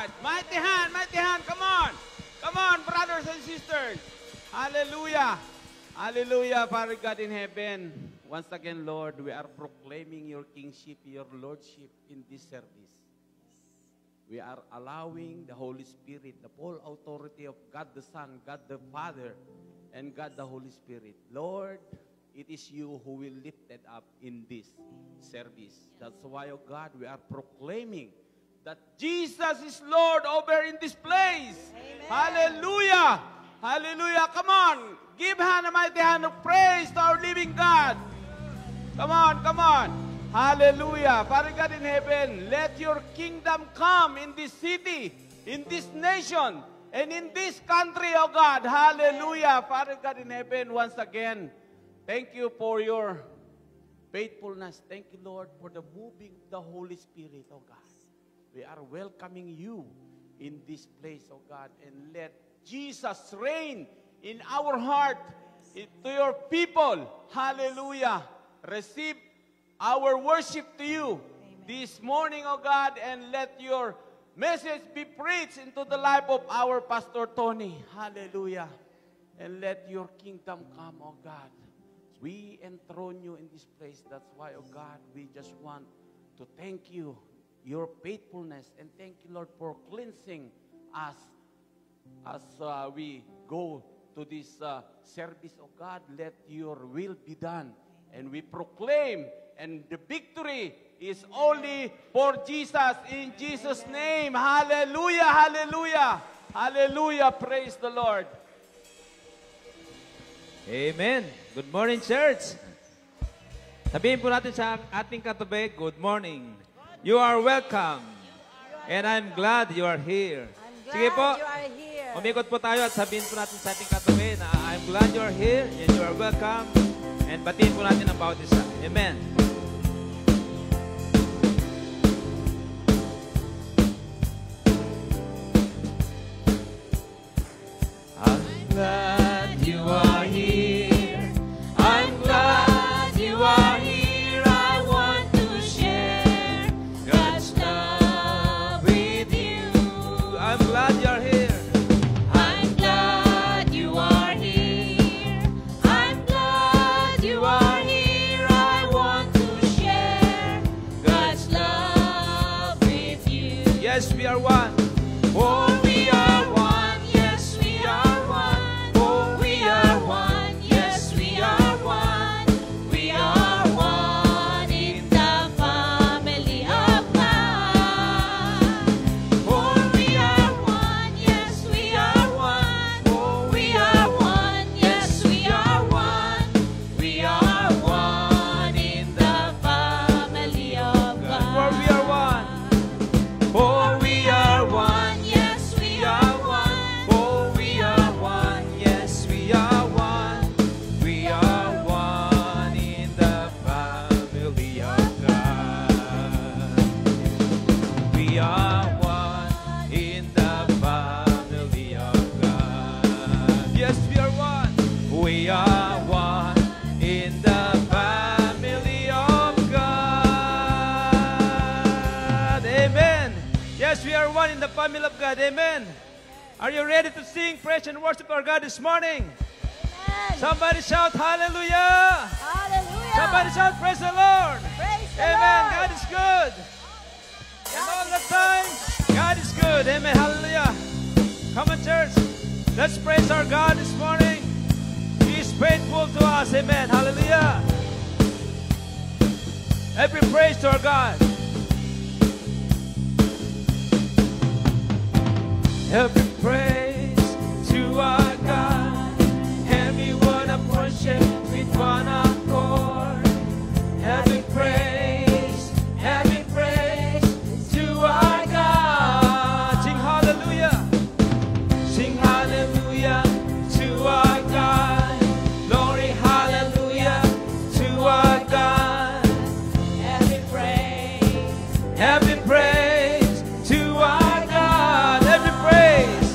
God. Mighty hand, come on. Come on, brothers and sisters. Hallelujah. Hallelujah, Father God in heaven. Once again, Lord, we are proclaiming your kingship, your lordship in this service. We are allowing the Holy Spirit, the full authority of God the Son, God the Father, and God the Holy Spirit. Lord, it is you who will lift it up in this service. That's why, oh God, we are proclaiming that Jesus is Lord over in this place. Amen. Hallelujah. Hallelujah. Come on. Give a mighty hand of praise to our living God. Come on, come on. Hallelujah. Father God in heaven, let your kingdom come in this city, in this nation, and in this country, oh God. Hallelujah. Father God in heaven, once again, thank you for your faithfulness. Thank you, Lord, for the moving of the Holy Spirit, oh God. We are welcoming you in this place, oh God, and let Jesus reign in our heart, to your people. Hallelujah. Receive our worship to you. Amen. This morning, oh God, and let your message be preached into the life of our Pastor Tony. Hallelujah. And let your kingdom come, oh God. We enthrone you in this place. That's why, oh God, we just want to thank you, your faithfulness, and thank you, Lord, for cleansing us as we go to this service, oh God. Let your will be done. And we proclaim, and the victory is only for Jesus, in Jesus' name. Hallelujah, hallelujah, hallelujah. Praise the Lord. Amen. Good morning, church. Sabihin po natin sa ating katabi, good morning. You are welcome. And I'm glad you are here. Sige po, umikot po tayo at sabihin po natin sa ating katabi na I'm glad you are here and you are welcome. And batiin po natin ang bawat isa. Amen. I'm glad you are here. I'm glad you are here. I want to share God's love with you. I'm glad you are here. I'm glad you are here. I'm glad you are here. I want to share God's love with you. Yes, we are one. For we are one. Yes, we are one. For we are one. Yes, we are one. We are one in the family of God. For we are one. Yes, we are one. For we are one. Yes, we are one. We are one in the family of God. For we are one. For we are one. Yes, we are one. For we are one. Yes, we are one. We are one in the family of God. We are one in the family of God. Yes, we are one. We are one in the family of God. Amen. Yes, we are one in the family of God. Amen. Are you ready to sing, praise, and worship our God this morning? Amen. Somebody shout hallelujah. Hallelujah. Somebody shout praise the Lord. Praise the Amen. Lord. God is good. And all the time, God is good. Amen. Hallelujah. Come on, church. Let's praise our God this morning. He is faithful to us. Amen. Hallelujah. Every praise to our God. Every praise to our God. Everyone of worship with one accord. Every praise to our God. Sing hallelujah. Sing hallelujah to our God. Glory hallelujah to our God. Every praise to our God. Every praise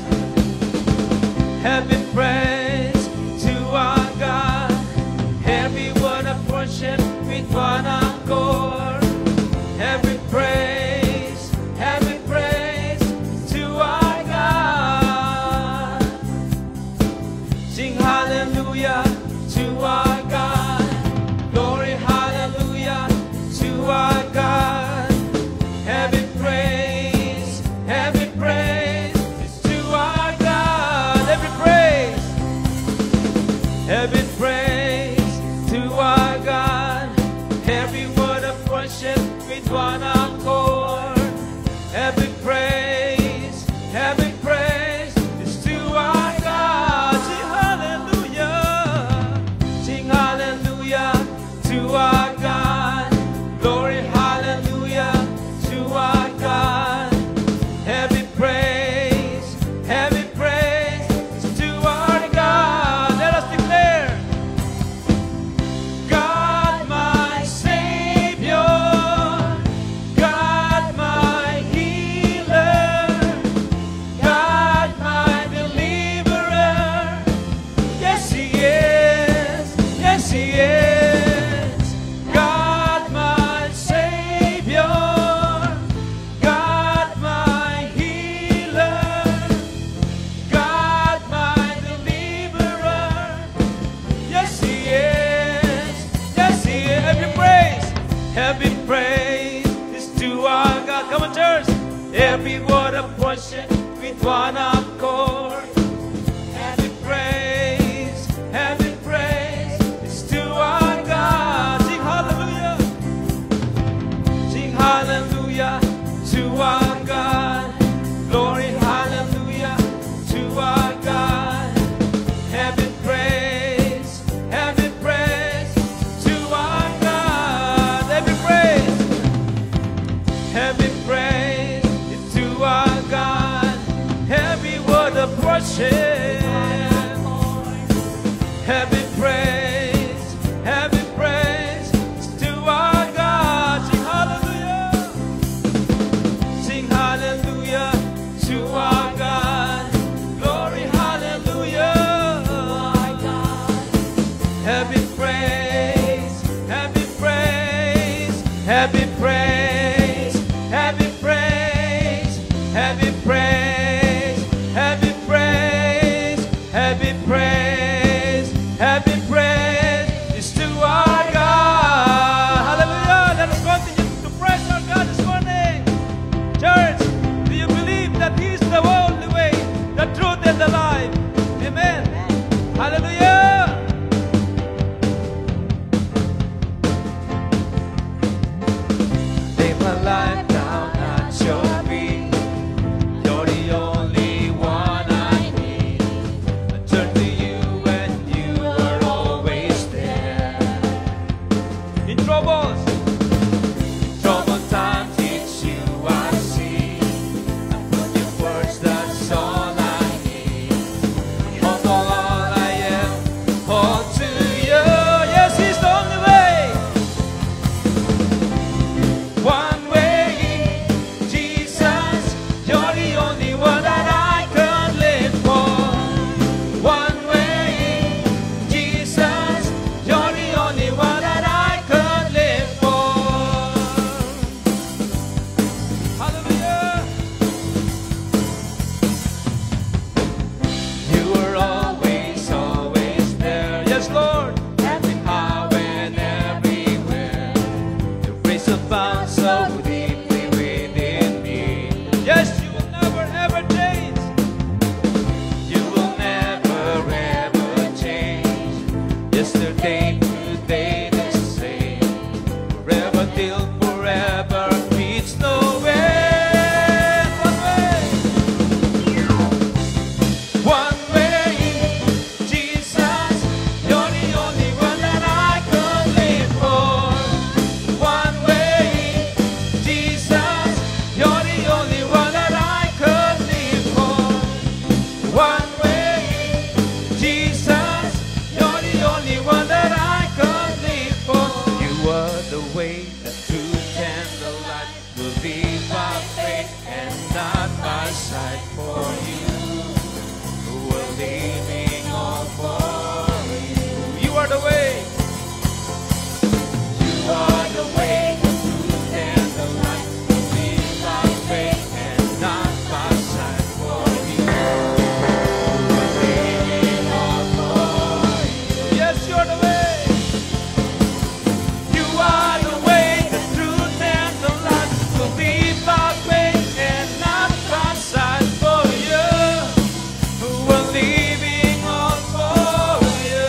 Come on, church. Every word of worship with one accord. Heavy praise is to our God. Sing hallelujah. Sing hallelujah to our God. Glory, hallelujah to our God. Heavy praise to our God. Heavy praise is to our God. Heavy word of worship. Heavy praise is to our God. Sing hallelujah. Sing hallelujah to our God. Glory, hallelujah. Heavy praise is to our God. Hallelujah. Let us continue to praise our God this morning. Church, do you believe that He is the only way, the truth, and the life? Amen. Hallelujah. Lay my life down at your feet. You're the only one I need. I turn to you and you are always there. In troubles times it's you I see. I put your words, that's all I need. All I am, all to you. Yes, He's the only way. One way, Jesus, you're the only one that I can live for. One way, Jesus, you're the only one that I can live for. Hallelujah. You are always there. Yes, Lord. Everyhow and everywhere. Your grace abounds so deeply within me. Yes, you will never ever change. You will never ever change. Yesterday, today, the same. Forever till forever, meets no end. One way, Jesus, you're the only one that I could live for. One way, Jesus, you're the only one that I could live for. One way, Jesus, you're the only one that I could live for. You are the way, the truth, and the light. Will be by faith and not by sight. For you, who are leaving all for you. You are the way. You are the way, the truth, and the light. Will be by faith and not by sight. For you, who are leaving all for you. Yes, you are the way. You are the way, the truth, and the light. Will be by faith and not by sight. For you, who are leaving all for you.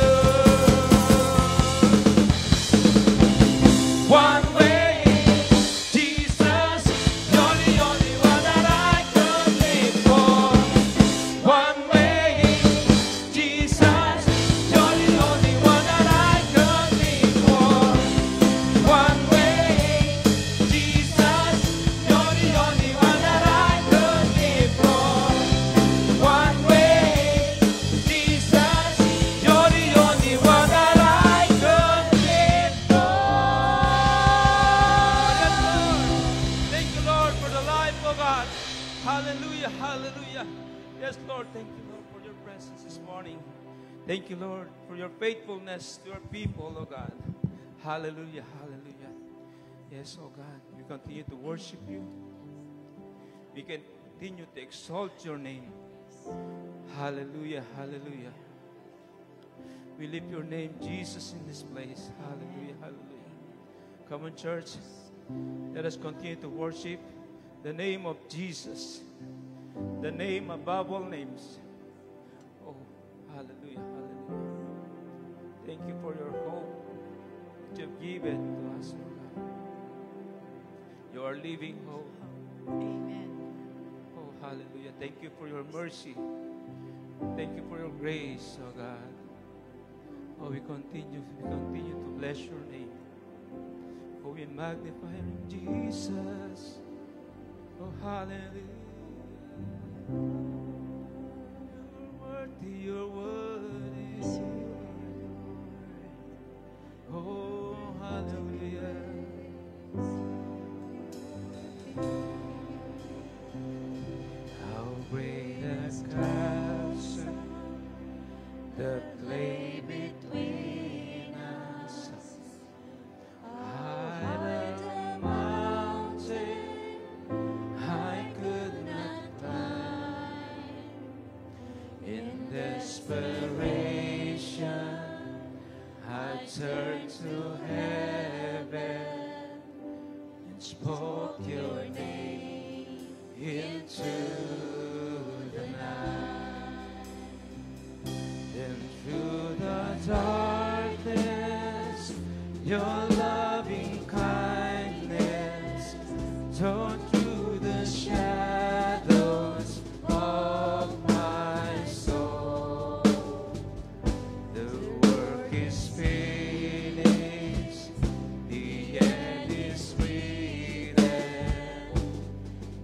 One way, Jesus, you're the only one that I could live for. One way, Jesus, you're the only one that I could live for. One way, Jesus, you're the only one that I could live for. One way, Jesus, you're the only one that I could live for. Thank you, Lord, for the life of God. Hallelujah, hallelujah. Yes, Lord, thank you, Lord, for your presence this morning. Thank you, Lord, for your faithfulness to your people, oh God. Hallelujah, hallelujah. Yes, oh God, we continue to worship you. We continue to exalt your name. Hallelujah, hallelujah. We lift your name, Jesus, in this place. Hallelujah, hallelujah. Come on, church. Let us continue to worship. The name of Jesus. The name above all names. Oh, hallelujah, hallelujah. Thank you for your hope that you've given to us, Lord God. You are living hope. Amen. Oh, hallelujah. Thank you for your mercy. Thank you for your grace, oh God. Oh, we continue to bless your name. Oh, we magnify your name, Jesus. Oh, hallelujah. You're worthy. Oh, hallelujah. How great a chasm that lay between us. High the mountain I could not climb. In desperation, I turned to heaven and spoke your name into the night. Then through the darkness, your loving kindness tore through the shadows of my soul. The work is finished, the end is written.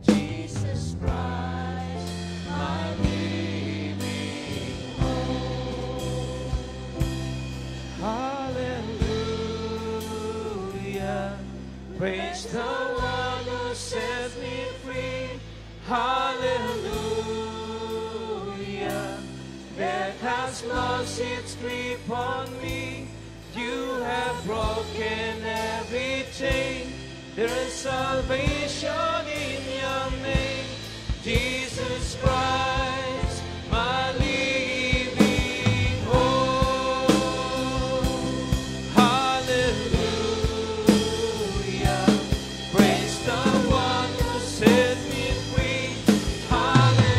Jesus Christ, my living hope. Hallelujah. Praise the one who set me free. Hallelujah. Death has lost its grip on me. You have broken every chain. There is salvation in your name. Jesus Christ, my living hope. Hallelujah. Praise the one who set me free. Hallelujah.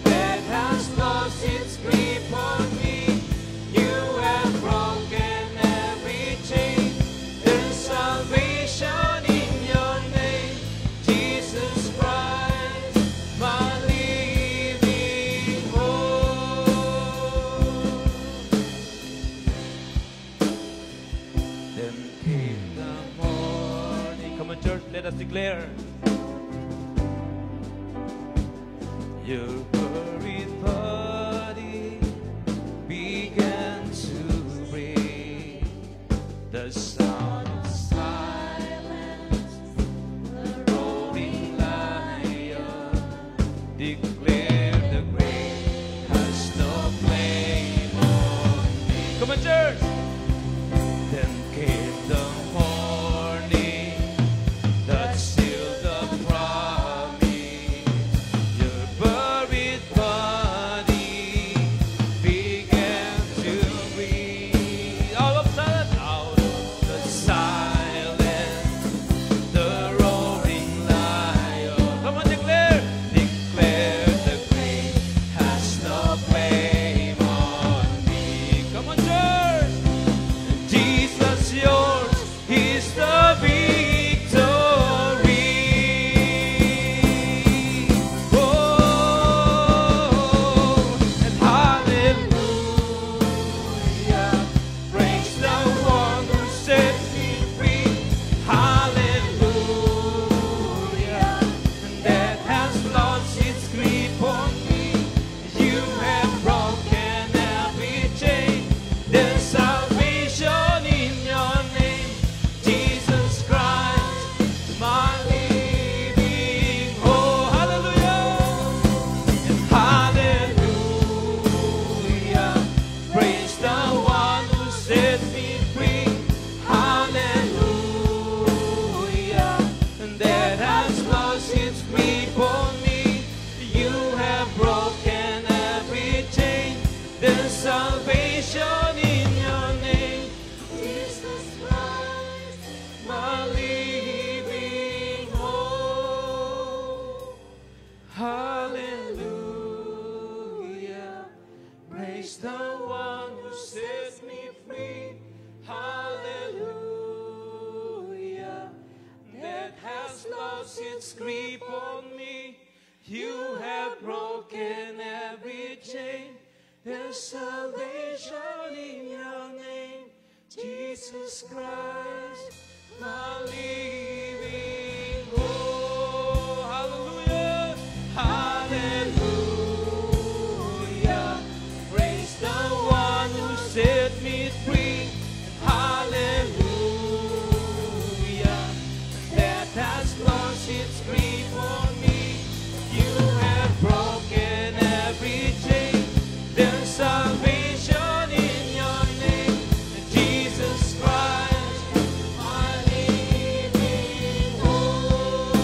Death has lost its grip on me. You have broken every chain. There's salvation in your name. Jesus Christ, my living hope. Then came the morning. Come on, church, let us declare. Your buried body began to breathe. The sound of silence, the roaring lion declared the grave has no claim on me. Come on, church. Then came the morning that sealed the promise. Your buried body began to breathe. Out of the There's salvation in your name, Jesus Christ, my living hope. Hallelujah, hallelujah. Praise the one who set me free. Hallelujah. Death has lost its grip on me. You have broken every chain. There's salvation in your name, Jesus Christ, my living hope.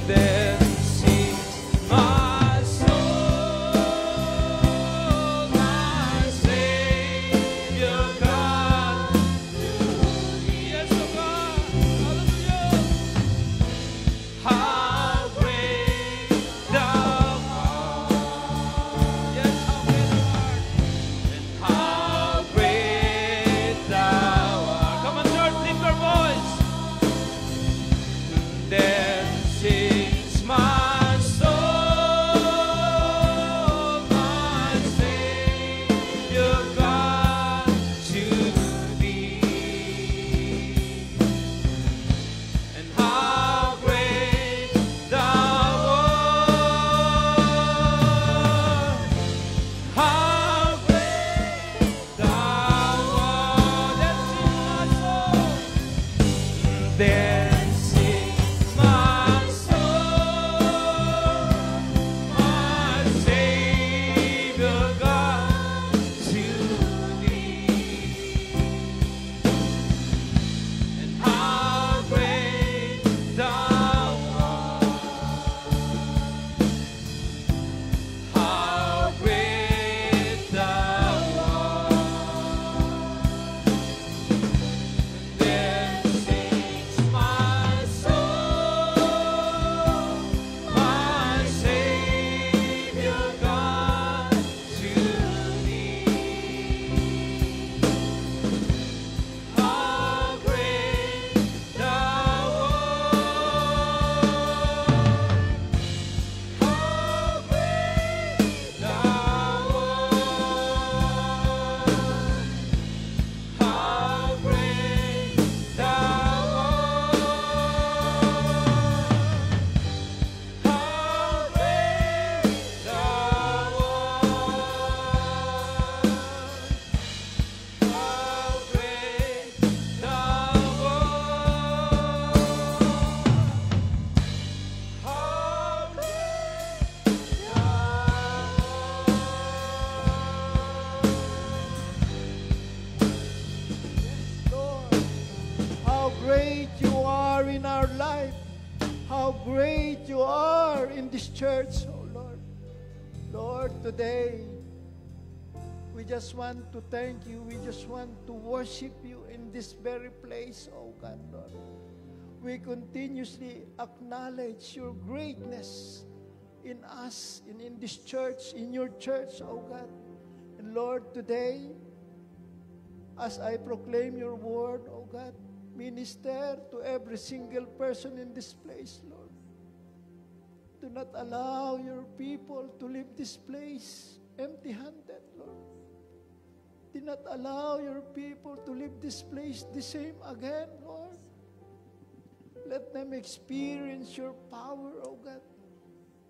Then sings my soul, my Savior God, to thee. Yes, oh God, hallelujah. How great thou art. Yes, how great thou art. And how great thou art. Come on, church, lift your voice. Then sings my soul, my Savior God, to thee. And how great thou art. How great thou art. Then sings my soul, my Savior God, to thee. And how great thou art. How great thou art. Then sings my soul, my Savior God, to thee. How great thou art. How great thou art. How great thou art. How great thou art. How great thou art. How Lord, how great you are in our life. How great you are in this church, oh Lord. Lord, today, we just want to thank you. We just want to worship you in this very place, oh God, Lord. We continuously acknowledge your greatness in us and in this church, in your church, oh God. And Lord, today, as I proclaim your word, oh God, minister to every single person in this place, Lord. Do not allow your people to leave this place empty-handed, Lord. Do not allow your people to leave this place the same again, Lord. Let them experience your power, oh God.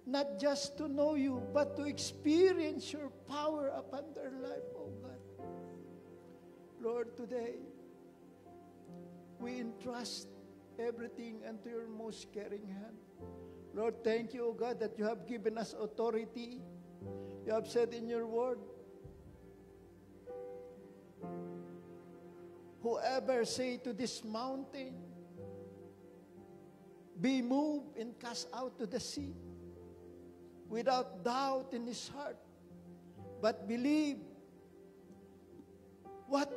Not just to know you, but to experience your power upon their life, oh God. Lord, today, we entrust everything unto your most caring hand. Lord, thank you, O God, that you have given us authority. You have said in your word, whoever say to this mountain, be moved and cast out to the sea, without doubt in his heart, but believe what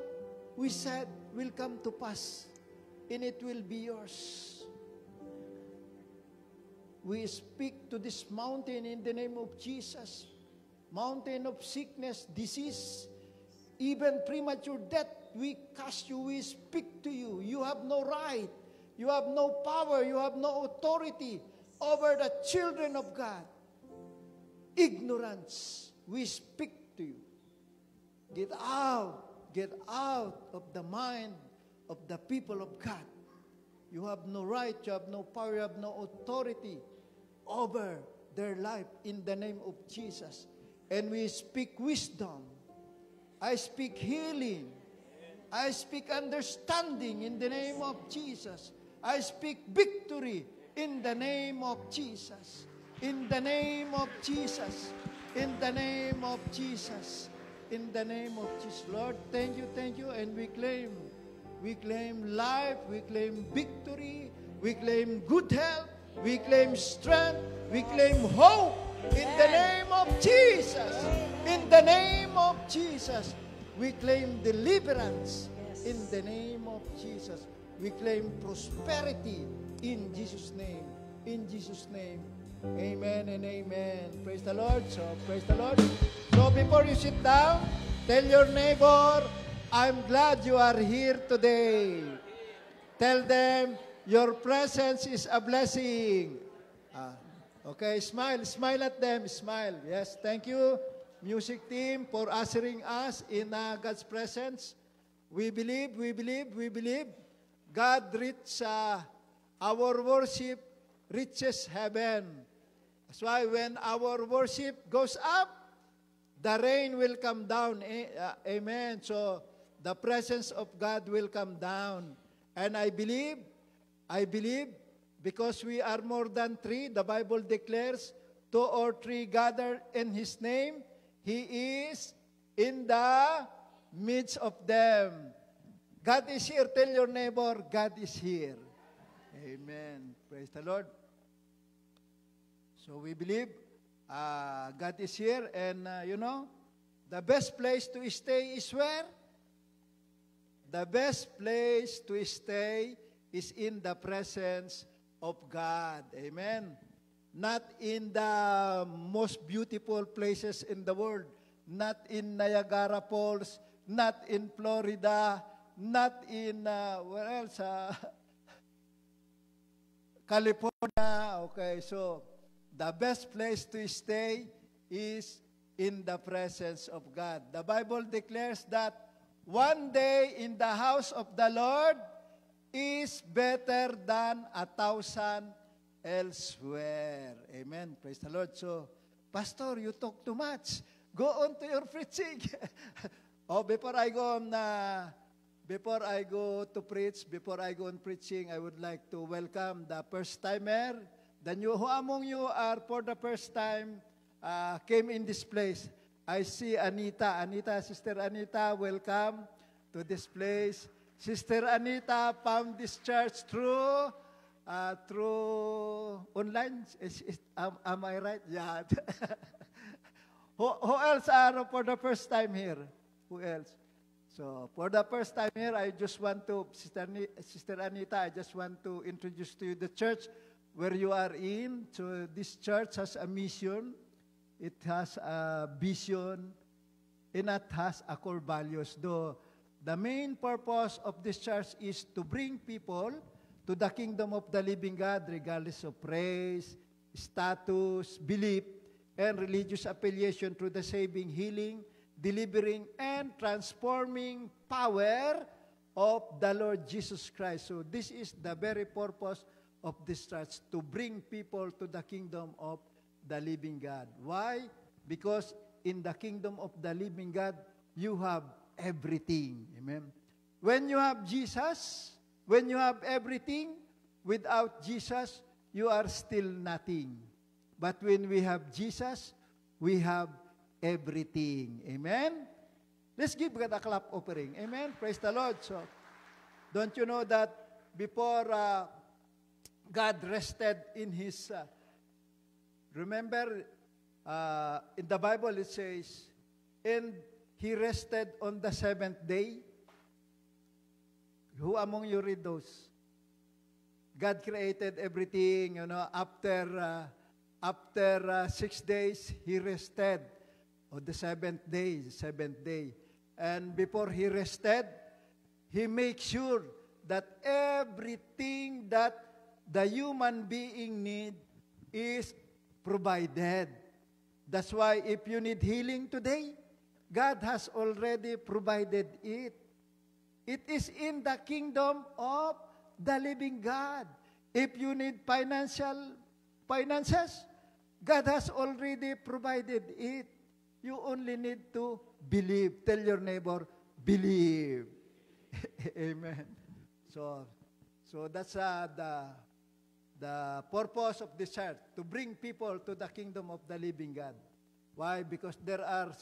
we said will come to pass, and it will be yours. We speak to this mountain in the name of Jesus. Mountain of sickness, disease, even premature death, we cast you, we speak to you. You have no right, you have no power, you have no authority over the children of God. ignorance, we speak to you. Get out of the mind of the people of God. You have no right, you have no power, you have no authority over their life in the name of Jesus. And we speak wisdom. I speak healing. I speak understanding in the name of Jesus. I speak victory in the name of Jesus. In the name of Jesus. In the name of Jesus. In the name of Jesus. Lord, thank you, and we claim life, we claim victory, we claim good health, we claim strength, we claim hope in the name of Jesus. In the name of Jesus. We claim deliverance in the name of Jesus. We claim prosperity in Jesus' name. In Jesus' name. Amen and amen. Praise the Lord. So, praise the Lord. So, before you sit down, tell your neighbor, I'm glad you are here today. Tell them, your presence is a blessing. Okay, smile. Smile at them. Smile. Yes, thank you, music team, for ushering us in God's presence. We believe. God our worship reaches heaven. That's why when our worship goes up, the rain will come down. Amen. So, the presence of God will come down. And I believe, because we are more than 3, the Bible declares, 2 or 3 gathered in His name, He is in the midst of them. God is here. Tell your neighbor, God is here. Amen. Praise the Lord. So we believe God is here, and the best place to stay is where? The best place to stay is in the presence of God. Amen. Not in the most beautiful places in the world. Not in Niagara Falls. Not in Florida. Not in, where else? California. Okay, so the best place to stay is in the presence of God. The Bible declares that one day in the house of the Lord is better than 1,000 elsewhere. Amen. Praise the Lord. So, Pastor, you talk too much. Go on to your preaching. Before I go to preach, before I go on preaching, I would like to welcome the first-timer. Who among you are for the first time came in this place? I see Anita. Sister Anita, welcome to this place. Sister Anita found this church through online. Am I right? Yeah. Who else are for the first time here? Who else? So, for the first time here, I just want to, Sister Anita, I just want to introduce to you the church where you are in. So, this church has a mission. It has a vision, and it has a core values. Though the main purpose of this church is to bring people to the kingdom of the living God, regardless of race, status, belief, and religious affiliation, through the saving, healing, delivering, and transforming power of the Lord Jesus Christ. So this is the very purpose of this church, to bring people to the kingdom of the living God. Why? Because in the kingdom of the living God, you have everything. Amen. When you have Jesus, when you have everything, without Jesus, you are still nothing. But when we have Jesus, we have everything. Amen? Let's give God a clap offering. Amen? Praise the Lord. So, don't you know that before God rested in His... remember, in the Bible it says, and He rested on the 7th day. Who among you read those? God created everything, after 6 days, He rested on the 7th day. And before He rested, He made sure that everything that the human being need is provided. That's why if you need healing today, God has already provided it. It is in the kingdom of the living God. If you need finances, God has already provided it. You only need to believe. Tell your neighbor, believe. Amen. So that's the purpose of this church, to bring people to the kingdom of the living God. Why? Because there are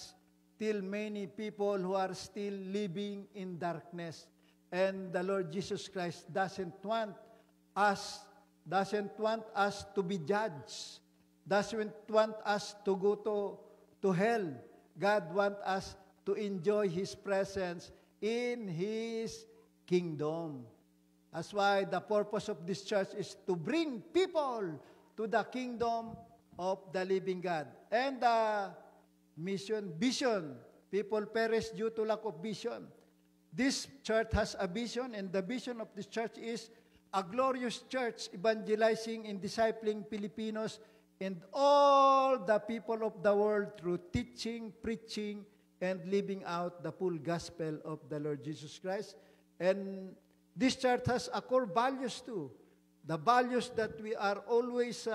still many people who are still living in darkness. And the Lord Jesus Christ doesn't want us to be judged. Doesn't want us to go to hell. God wants us to enjoy His presence in His kingdom. That's why the purpose of this church is to bring people to the kingdom of the living God. And the vision. People perish due to lack of vision. This church has a vision, and the vision of this church is a glorious church evangelizing and discipling Filipinos and all the people of the world through teaching, preaching, and living out the full gospel of the Lord Jesus Christ. And this church has a core values too. The values that we are always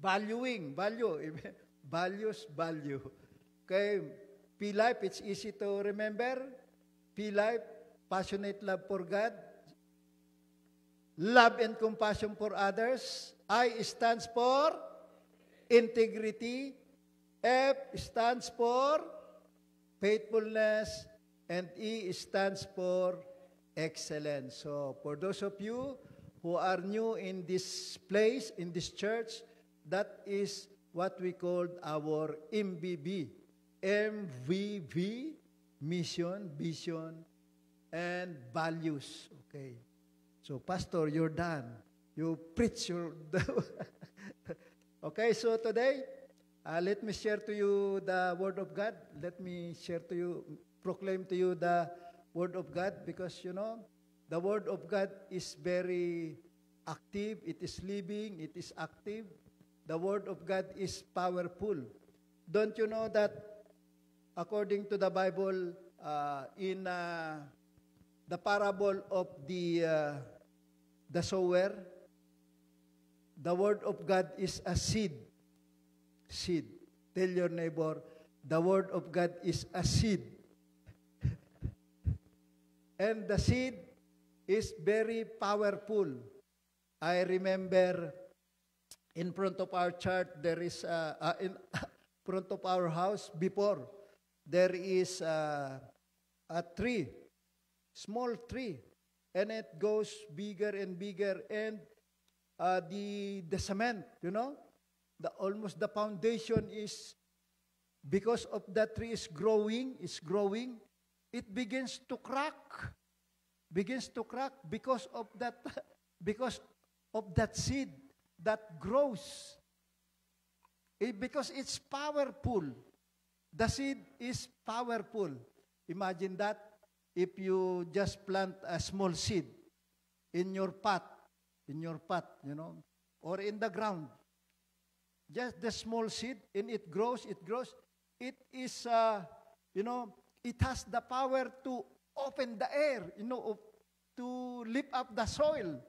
valuing. Value. Okay, P-Life, it's easy to remember. P-Life, passionate love for God. Love and compassion for others. I stands for integrity. F stands for faithfulness. And E stands for excellence. So, for those of you who are new in this place, in this church, that is what we call our MVV. MVV, mission, vision, and values. Okay. So, Pastor, you're done. You preach your... Okay, so today, let me share to you the Word of God. Let me share to you, proclaim to you the Word of God, because, you know, the Word of God is very active. It is living. It is active. The Word of God is powerful. Don't you know that according to the Bible, in the parable of the sower, the Word of God is a seed. Seed. Tell your neighbor, the Word of God is a seed. And the seed is very powerful. I remember in front of our church, there is, in front of our house before, there is a tree, small tree, and it goes bigger and bigger, and the cement, you know, almost the foundation is, because of that tree is growing, it begins to crack because of that seed that grows. Because it's powerful. The seed is powerful. Imagine that if you just plant a small seed in your pot, you know, or in the ground. Just the small seed, and it grows. It is, you know, it has the power to open the air, you know, to lift up the soil.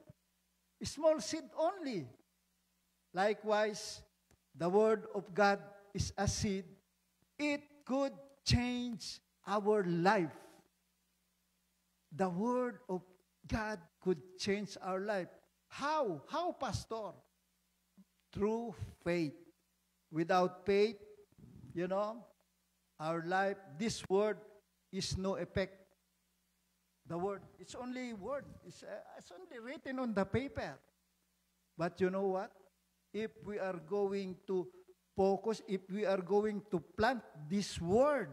A small seed only. Likewise, the Word of God is a seed. It could change our life. The Word of God could change our life. How? How, Pastor? Through faith. Without faith, you know, our life, this Word is no effect. The Word, it's only Word. It's only written on the paper. But you know what? If we are going to focus, if we are going to plant this Word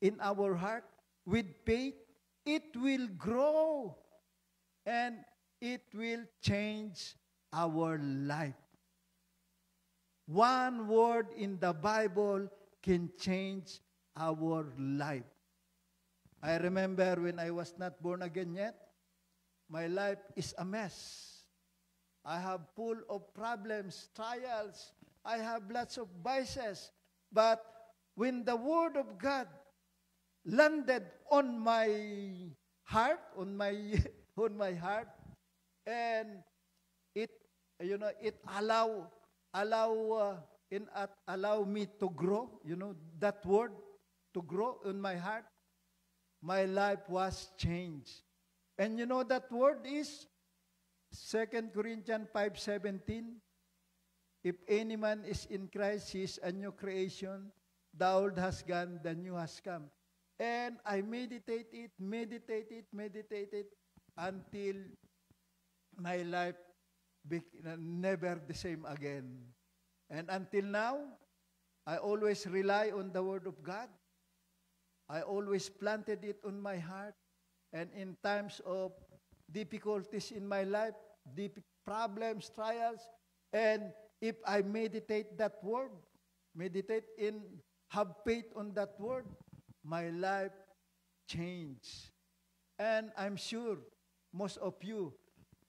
in our heart with faith, it will grow and it will change our life. One word in the Bible can change our life. I remember when I was not born again yet, my life is a mess. I have full of problems, trials. I have lots of vices. But when the Word of God landed on my heart, on my on my heart, and it it allow me to grow. That word to grow in my heart. My life was changed, and that word is 2 Corinthians 5:17. If any man is in Christ, he is a new creation. The old has gone, the new has come. And I meditate it until my life never the same again. And until now, I always rely on the Word of God. I always planted it on my heart. And in times of difficulties in my life, deep problems, trials, and if I meditate that Word, have faith on that Word, my life changed. And I'm sure most of you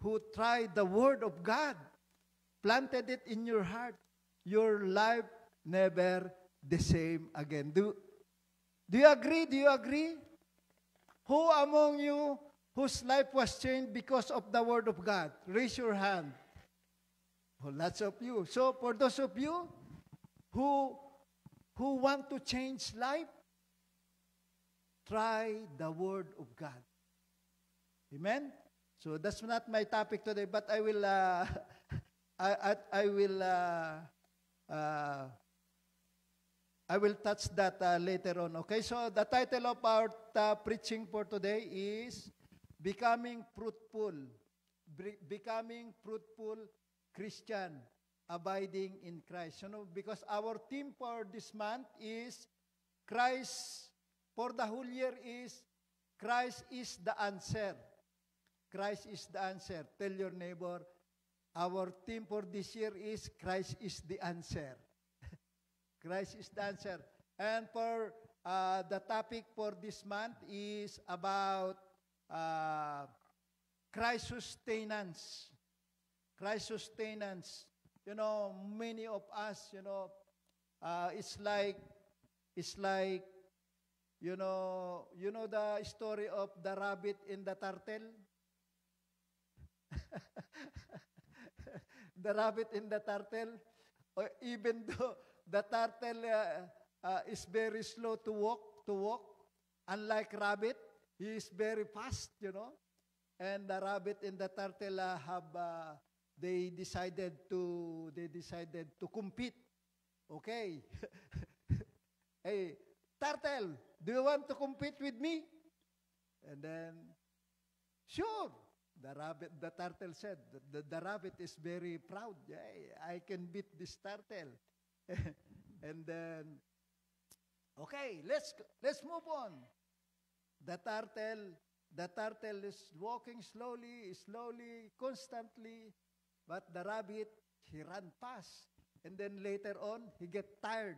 who tried the Word of God, planted it in your heart, your life never the same again. Do you agree? Do you agree? Who among you whose life was changed because of the Word of God? Raise your hand. Oh, lots of you. So for those of you who want to change life, try the Word of God. Amen? So that's not my topic today, but I will I will touch that later on. Okay, so the title of our preaching for today is Becoming Fruitful. Becoming Fruitful Christian, Abiding in Christ. Because our theme for this month is Christ, for the whole year is Christ is the answer. Christ is the answer. Tell your neighbor, our theme for this year is Christ is the answer. Christ is the answer. And for the topic for this month is about Christ sustenance. Christ sustenance. Many of us, it's like, the story of the rabbit and the turtle. The rabbit and the turtle, even though the turtle is very slow to walk, unlike rabbit, he is very fast, And the rabbit and the turtle they decided to compete. Okay. Hey, turtle, do you want to compete with me? And then, sure. The turtle said, the rabbit is very proud. Hey, I can beat this turtle. And then, okay, let's move on. The turtle is walking slowly, constantly, but the rabbit, he ran fast. And then later on, he get tired.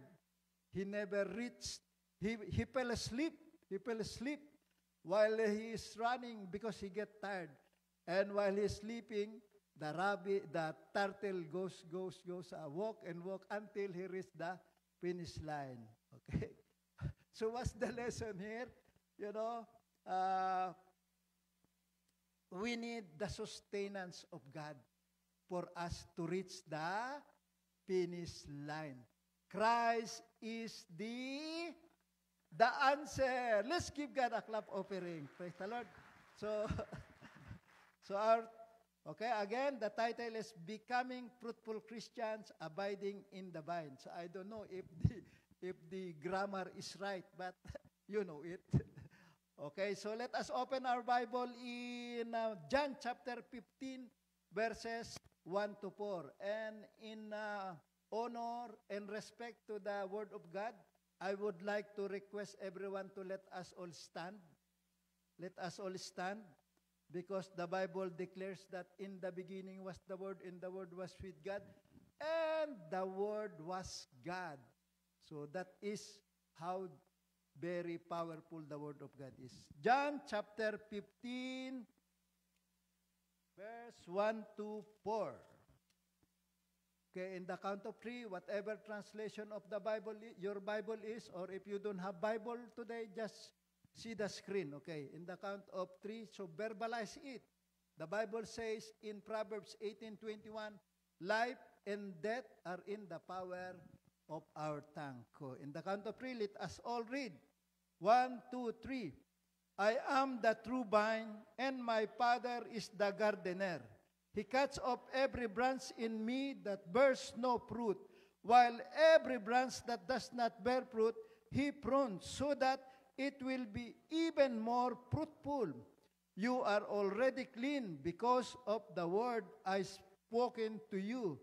He never reached, he fell asleep. He fell asleep while he is running because he get tired. And while he's sleeping, the turtle goes, walk until he reached the finish line. Okay? So what's the lesson here? We need the sustenance of God for us to reach the finish line. Christ is the answer. Let's give God a clap offering. Praise the Lord. Again, the title is Becoming Fruitful Christians, Abiding in the Vine. So I don't know if the grammar is right, but you know it. Okay, so let us open our Bible in John chapter 15, verses 1 to 4. And in honor and respect to the Word of God, I would like to request everyone to let us all stand. Let us all stand. Because the Bible declares that in the beginning was the Word, and the Word was with God, and the Word was God. So that is how very powerful the Word of God is. John chapter 15, verse 1 to 4. Okay, in the count of three, whatever translation of the Bible your Bible is, or if you don't have Bible today, just see the screen. Okay, in the count of three, so verbalize it. The Bible says in Proverbs 18:21, life and death are in the power of our tongue. In the count of three, let us all read. 1, 2, 3. I am the true vine, and my Father is the gardener. He cuts off every branch in me that bears no fruit, while every branch that does not bear fruit, he prunes, so that it will be even more fruitful. You are already clean because of the word I spoken to you.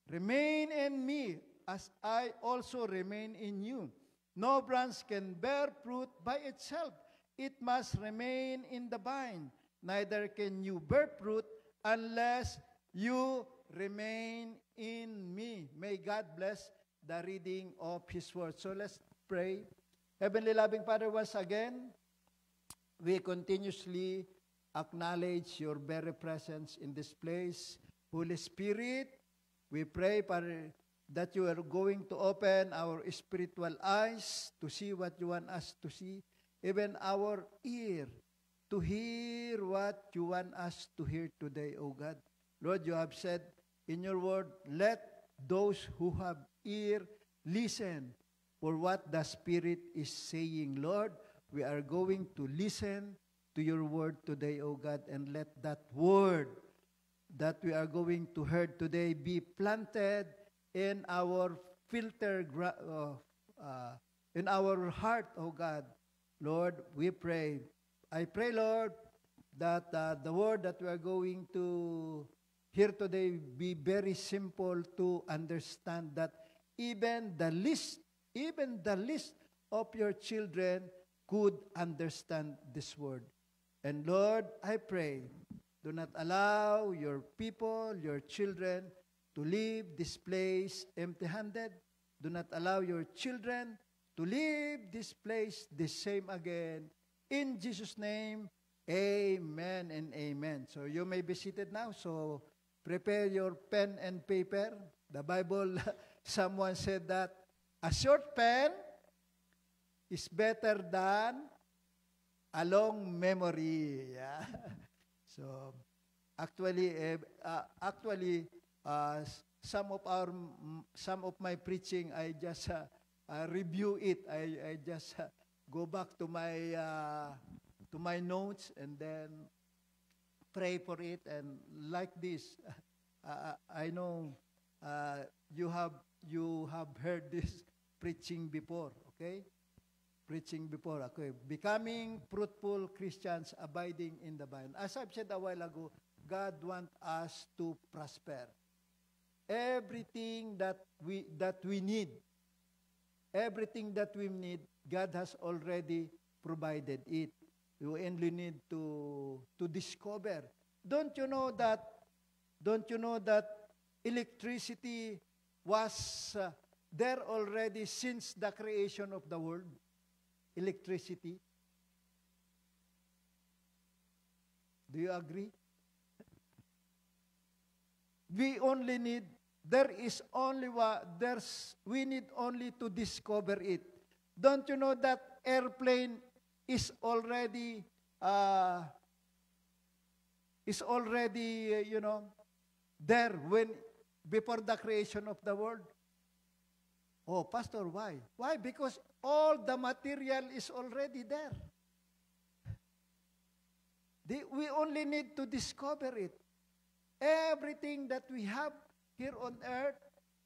Remain in me, as I also remain in you. No branch can bear fruit by itself. It must remain in the vine. Neither can you bear fruit unless you remain in me. May God bless the reading of His word. So let's pray. Heavenly loving Father, once again, we continuously acknowledge your very presence in this place. Holy Spirit, we pray, Father, that you are going to open our spiritual eyes to see what you want us to see, even our ear to hear what you want us to hear today, O God. Lord, you have said in your word, let those who have ear listen for what the Spirit is saying. Lord, we are going to listen to your word today, O God, and let that word that we are going to hear today be planted in our in our heart, O God. Lord, we pray. I pray, Lord, that the word that we are going to hear today be very simple to understand, that even the least of your children could understand this word. And Lord, I pray, do not allow your people, your children, to leave this place empty-handed. Do not allow your children to leave this place the same again. In Jesus' name, amen and amen. So you may be seated now. So prepare your pen and paper. The Bible, someone said that a short pen is better than a long memory. Yeah. So actually, some of my preaching, I just review it. I just go back to my notes and then pray for it. And like this, I know you have heard this preaching before. Okay, preaching before. Okay, becoming fruitful Christians, abiding in the vine. As I've said a while ago, God wants us to prosper. Everything that we need, God has already provided it. You only need to discover. Don't you know that electricity was there already since the creation of the world? Electricity. Do you agree? We need only to discover it. Don't you know that airplane is already there before the creation of the world? Oh, Pastor, why? Why? Because all the material is already there. We only need to discover it. Everything that we have here on earth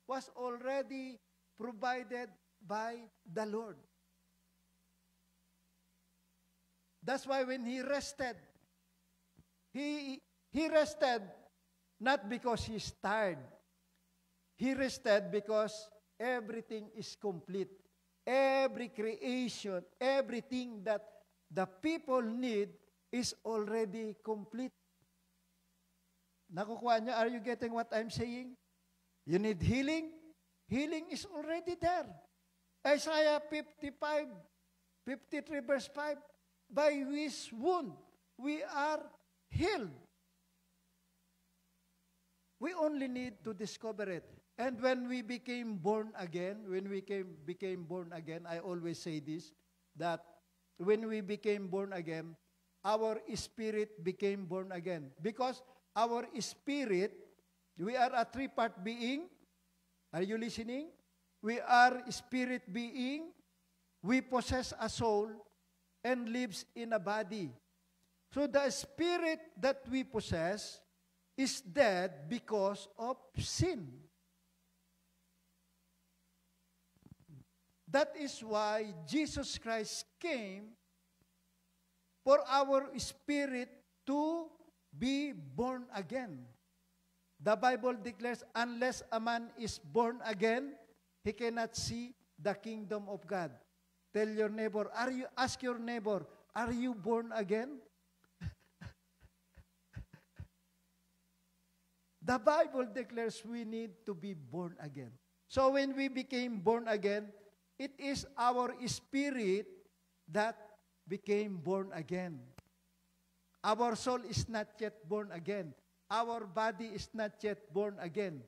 was already provided by the Lord. That's why when He rested, He rested not because He's tired. He rested because everything is complete. Every creation, everything that the people need is already complete. Nakukuha niyo? Are you getting what I'm saying? You need healing? Healing is already there. Isaiah 53 verse 5, by His wound we are healed. We only need to discover it. And when we became born again, became born again, I always say this, that when we became born again, our spirit became born again. Because our spirit, we are a three-part being. Are you listening? We are spirit being, we possess a soul, and lives in a body. So the spirit that we possess is dead because of sin. That is why Jesus Christ came for our spirit to be born again. The Bible declares, unless a man is born again, he cannot see the kingdom of God. Tell your neighbor, ask your neighbor, are you born again? The Bible declares we need to be born again. So when we became born again, it is our spirit that became born again. Our soul is not yet born again. Our body is not yet born again.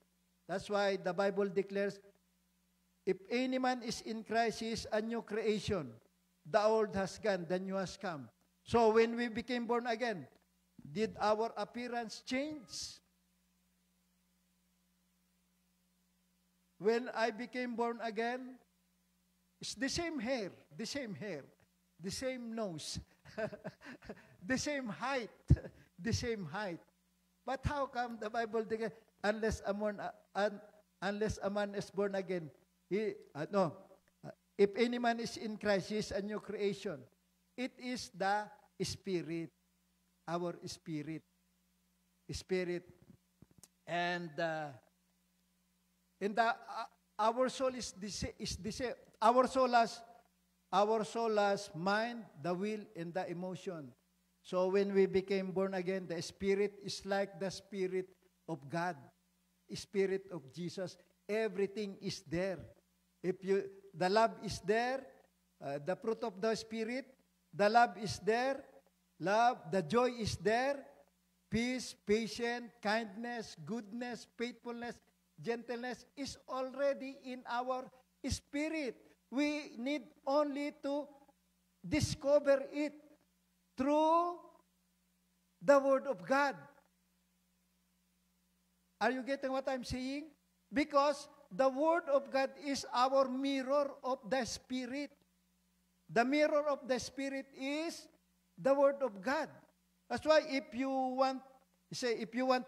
That's why the Bible declares, if any man is in Christ, he is a new creation. The old has gone, the new has come. So when we became born again, did our appearance change? When I became born again, it's the same hair, the same nose, the same height, the same height. But how come the Bible declares, unless a man is born again, if any man is in Christ, he is a new creation. It is the Spirit, our spirit. And our soul is the same. Our soul has mind, the will, and the emotion. So when we became born again, the Spirit is like the Spirit of God, Spirit of Jesus. Everything is there. The love is there, the fruit of the Spirit, the love is there, the joy is there, peace, patience, kindness, goodness, faithfulness, gentleness is already in our spirit. We need only to discover it through the Word of God. Are you getting what I'm saying? Because the Word of God is our mirror of the Spirit. The mirror of the Spirit is the Word of God. That's why if you want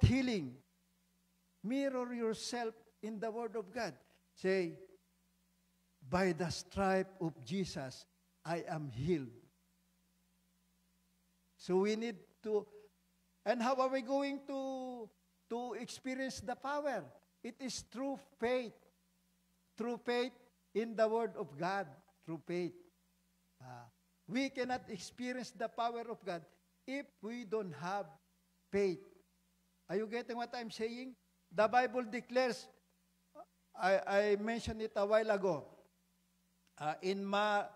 healing, mirror yourself in the Word of God. Say, by the stripe of Jesus, I am healed. So we need to, and how are we going to experience the power? It is through faith. Through faith in the Word of God. Through faith. We cannot experience the power of God if we don't have faith. Are you getting what I'm saying? The Bible declares, I mentioned it a while ago, in Mark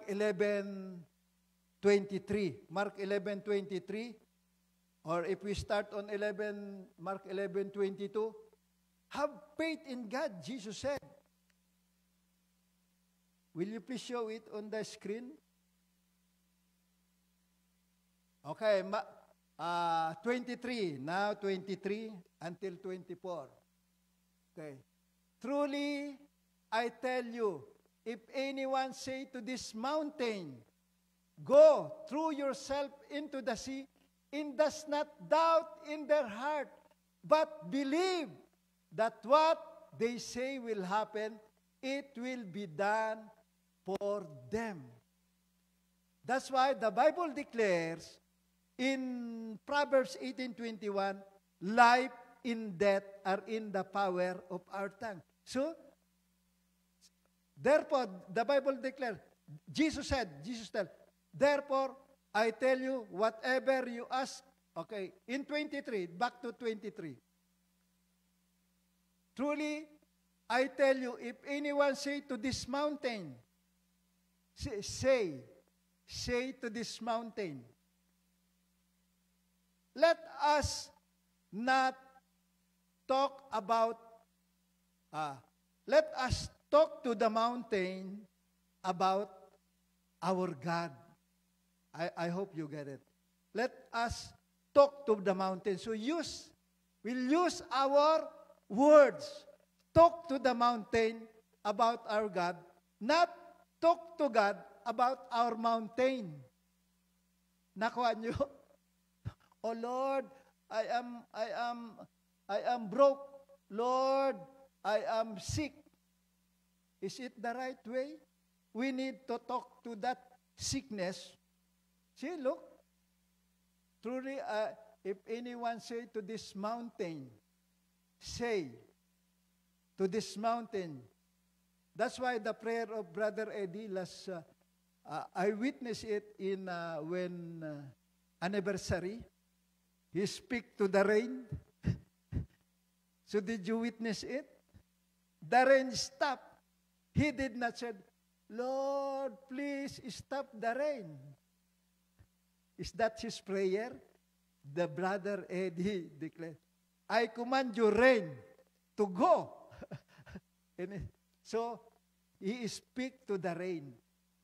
11:23. Mark 11:23, or if we start on Mark 11:22, have faith in God, Jesus said. Will you please show it on the screen? Okay, 23, now 23 until 24. Okay. Truly, I tell you, if anyone say to this mountain, go, throw yourself into the sea, and does not doubt in their heart, but believe that what they say will happen, it will be done for them. That's why the Bible declares in Proverbs 18:21, life and death are in the power of our tongue. So, therefore, the Bible declares, Jesus said, therefore, I tell you, whatever you ask, okay, in 23, back to 23. Truly, I tell you, if anyone say to this mountain, say to this mountain, let us not talk about, let us talk to the mountain about our God. I hope you get it. Let us talk to the mountain. So we'll use our words. Talk to the mountain about our God, not talk to God about our mountain. Nakuha nyo? Oh Lord, I am broke. Lord, I am sick. Is it the right way? We need to talk to that sickness. See, look. Truly, if anyone say to this mountain, say to this mountain. That's why the prayer of Brother Eddie last, I witnessed it in when anniversary. He speak to the rain. So did you witness it? The rain stopped. He did not say, Lord, please stop the rain. Is that his prayer? The Brother Eddie declared, I command you rain to go. So, he speak to the rain.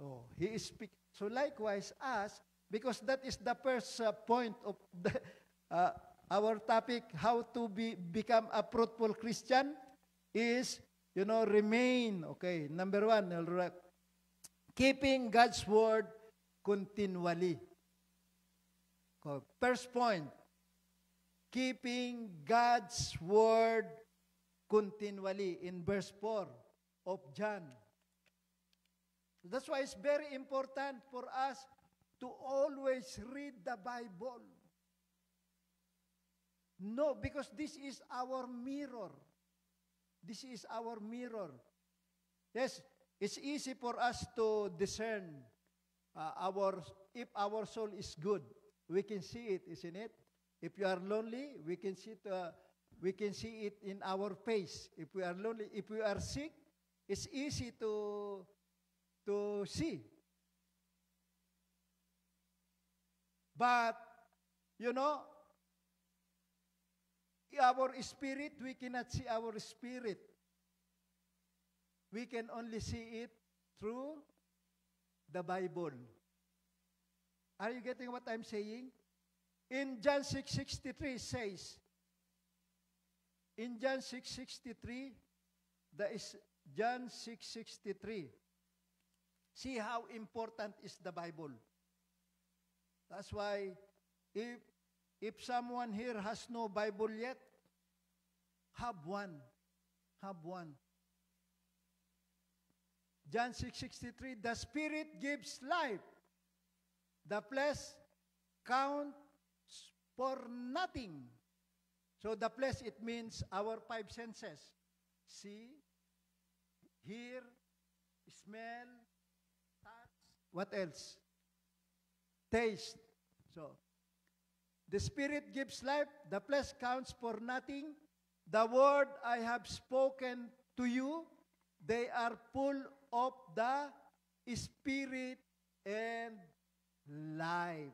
Oh, he speak. So likewise, us, because that is the first point of our topic, how to become a fruitful Christian, is, remain. Okay, number one, keeping God's word continually. First point, keeping God's word continually in verse 4 of John. That's why it's very important for us to always read the Bible. No, because this is our mirror. This is our mirror. Yes, it's easy for us to discern if our soul is good. We can see it, isn't it? If you are lonely, we can see it in our face. If we are lonely, if we are sick, it's easy to see. But, our spirit, we cannot see our spirit. We can only see it through the Bible. Are you getting what I'm saying? In John 6:63 says, in John 6:63, that is John 6:63. See how important is the Bible. That's why if someone here has no Bible yet, have one. Have one. John 6:63, the Spirit gives life. The flesh counts for nothing. So the flesh, it means our five senses. See, hear, smell, touch. What else? Taste. So, the Spirit gives life. The flesh counts for nothing. The word I have spoken to you, they are full of the Spirit and life.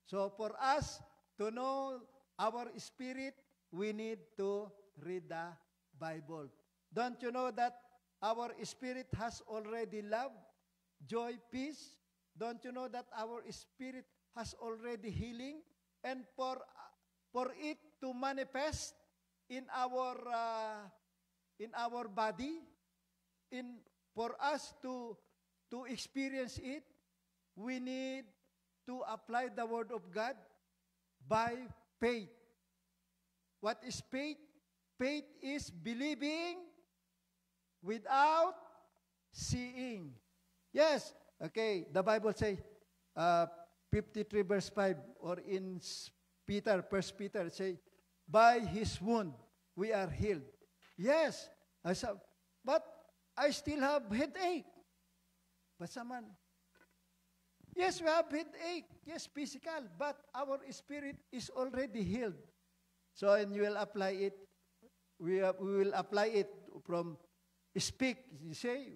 So for us to know our spirit, we need to read the Bible. Don't you know that our spirit has already love, joy, peace? Don't you know that our spirit has already healing? And for it to manifest in our body, for us to experience it, we need to apply the Word of God by faith. What is faith? Faith is believing without seeing. Yes, okay, the Bible says, 53 verse 5, or in Peter, 1 Peter, say, by His wound we are healed. Yes, but I still have headache. But someone, yes, we have headache. Yes, physical. But our spirit is already healed. So, and you will apply it. We will apply it from speak. You say,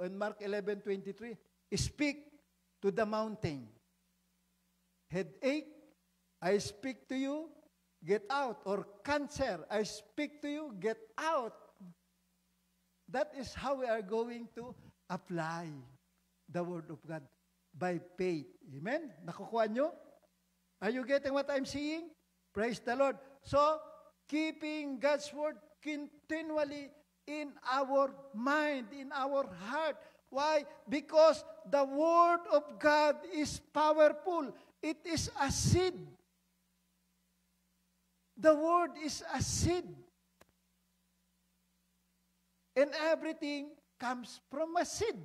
in Mark 11:23, speak to the mountain. Headache, I speak to you, get out. Or cancer, I speak to you, get out. That is how we are going to apply the Word of God by faith. Amen? Nakukuha nyo? Are you getting what I'm saying? Praise the Lord. So, keeping God's Word continually in our mind, in our heart. Why? Because the Word of God is powerful. It is a seed. The Word is a seed. And everything comes from a seed.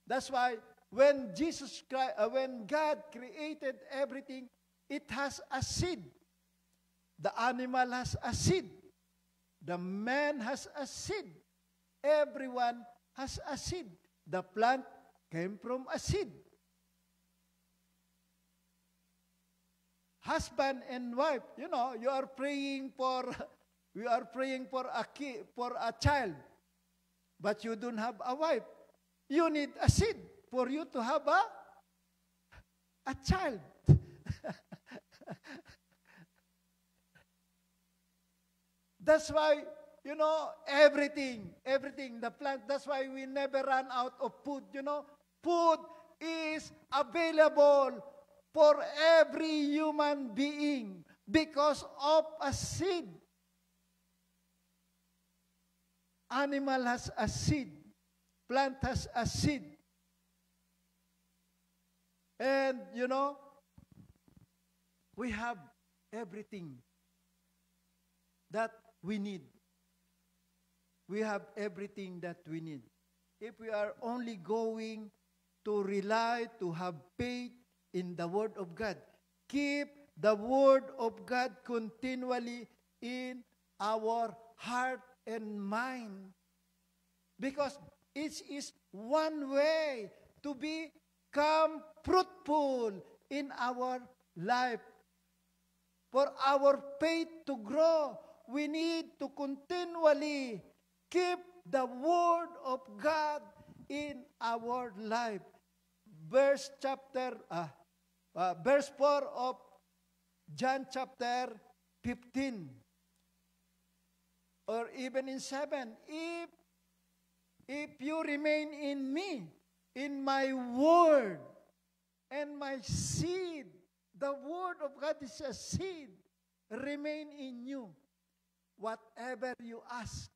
That's why when when God created everything, it has a seed. The animal has a seed. The man has a seed. Everyone has a seed. The plant came from a seed. Husband and wife, you know, you are praying for a kid, for a child, but you don't have a wife. You need a seed for you to have a child. That's why, you know, everything, the plant, that's why we never run out of food, you know. Food is available for every human being because of a seed. Animal has a seed. Plant has a seed. And, you know, we have everything that we need. We have everything that we need. If we are only going to rely, to have faith in the Word of God, keep the Word of God continually in our heart and mind. Because it is one way to become fruitful in our life. For our faith to grow, we need to continually keep the Word of God in our life. Verse 4 of John chapter 15. Or even in 7, if you remain in me, in my word, and my seed, the word of God is a seed, remain in you. Whatever you ask,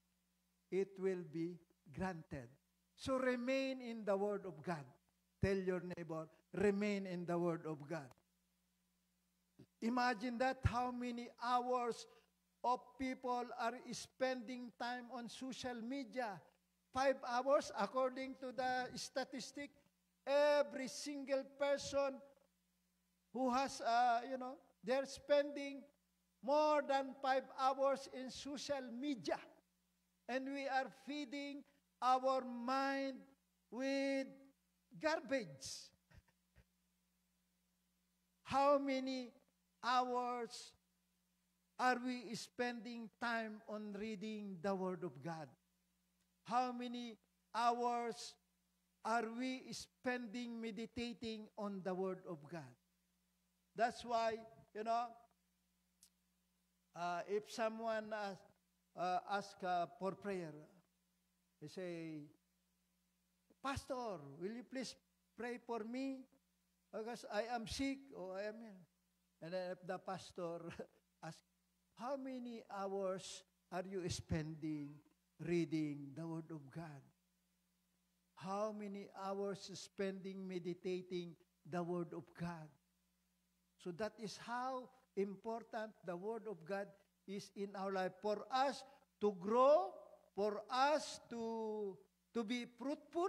it will be granted. So remain in the word of God. Tell your neighbor, remain in the word of God. Imagine that, how many hours of people are spending time on social media. 5 hours, according to the statistic. Every single person who has, they're spending more than 5 hours in social media. And we are feeding our mind with garbage. How many hours are we spending time on reading the Word of God? How many hours are we spending meditating on the Word of God? That's why, if someone asks for prayer, they say, Pastor, will you please pray for me? Because I am sick or I am ill. And then if the pastor asks, how many hours are you spending reading the Word of God? How many hours spending meditating the Word of God? So that is how important the Word of God is in our life. For us to grow, for us to be fruitful,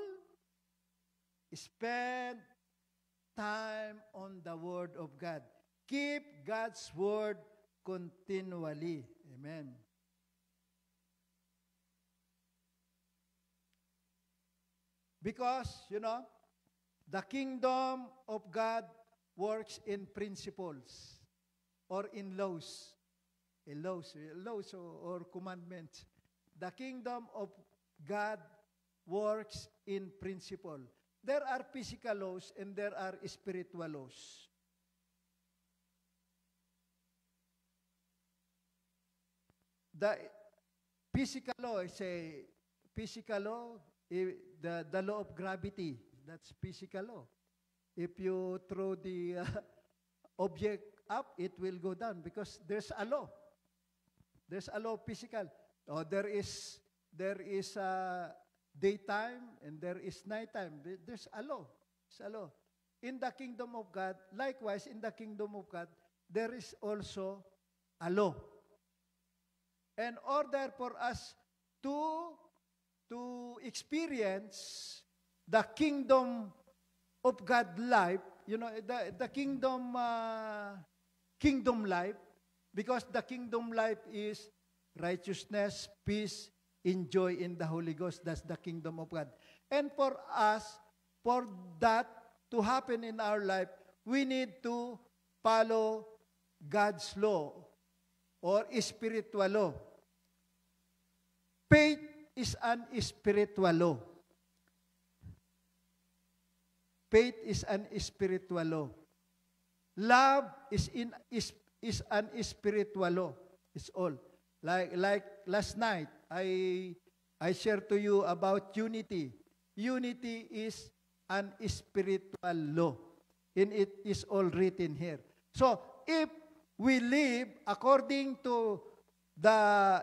spend time on the Word of God. Keep God's Word continually. Amen. Because, the kingdom of God works in principles or in laws. Laws or commandments. The kingdom of God works in principle. There are physical laws and there are spiritual laws. the physical law is a physical law, the law of gravity. That's physical law. If you throw the object up, it will go down because there's a law. There's a law of physical. Oh, there is daytime and there is nighttime. There's a law. It's a law. In the kingdom of God, likewise, in the kingdom of God, there is also a law. In order for us to experience the kingdom of God life, the kingdom life, because the kingdom life is righteousness, peace, and joy in the Holy Ghost. That's the kingdom of God. And for us, for that to happen in our life, we need to follow God's law or spiritual law. Faith is an spiritual law. Faith is an spiritual law. Love is an spiritual law. It's all. Like last night, I shared to you about unity. Unity is an spiritual law. And it is all written here. So, if we live according to the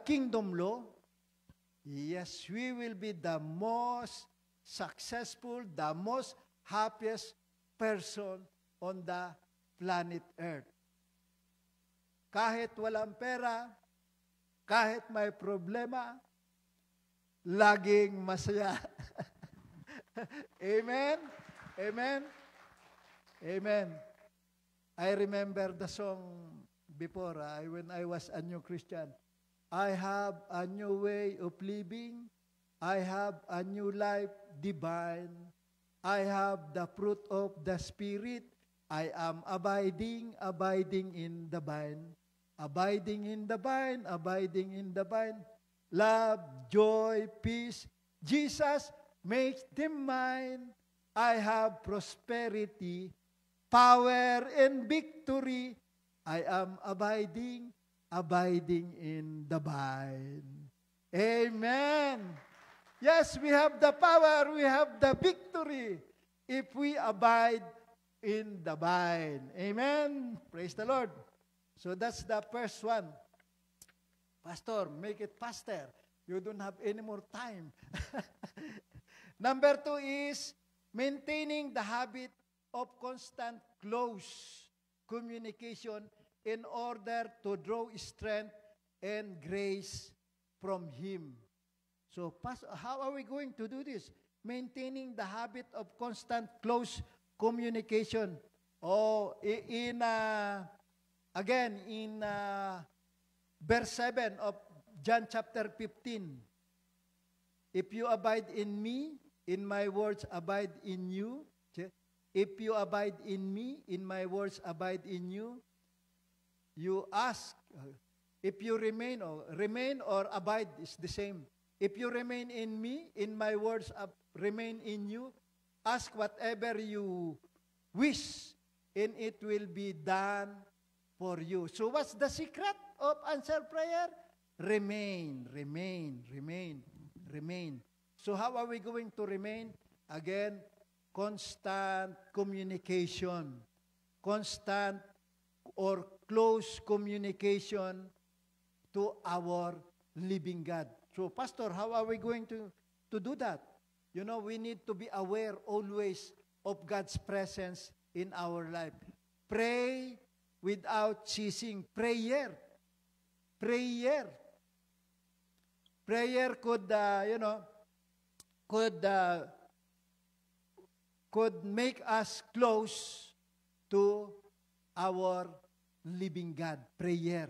kingdom law, yes, we will be the most successful, the most happiest person on the planet Earth. Kahit walang pera, kahit may problema, laging masaya. Amen? Amen? Amen. I remember the song before, when I was a new Christian. I have a new way of living. I have a new life divine. I have the fruit of the Spirit. I am abiding in the vine. Abiding in the vine, abiding in the vine. Love, joy, peace. Jesus makes them mine. I have prosperity, power, and victory. I am abiding in the vine. Amen. Yes, we have the power, we have the victory if we abide in the vine. Amen. Praise the Lord. So that's the first one. Pastor, make it faster. You don't have any more time. Number 2 is maintaining the habit of constant close communication in order to draw strength and grace from Him. So, how are we going to do this? Maintaining the habit of constant close communication. In verse 7 of John chapter 15. If you abide in me, in my words abide in you. If you abide in me, in my words abide in you. You ask, if you remain or abide is the same. If you remain in me, in my words remain in you, ask whatever you wish, and it will be done for you. So what's the secret of answered prayer? Remain. So how are we going to remain? Again, constant communication. Constant or close communication to our living God. So, Pastor, how are we going to do that? We need to be aware always of God's presence in our life. Pray without ceasing. Prayer could make us close to our living God. Prayer.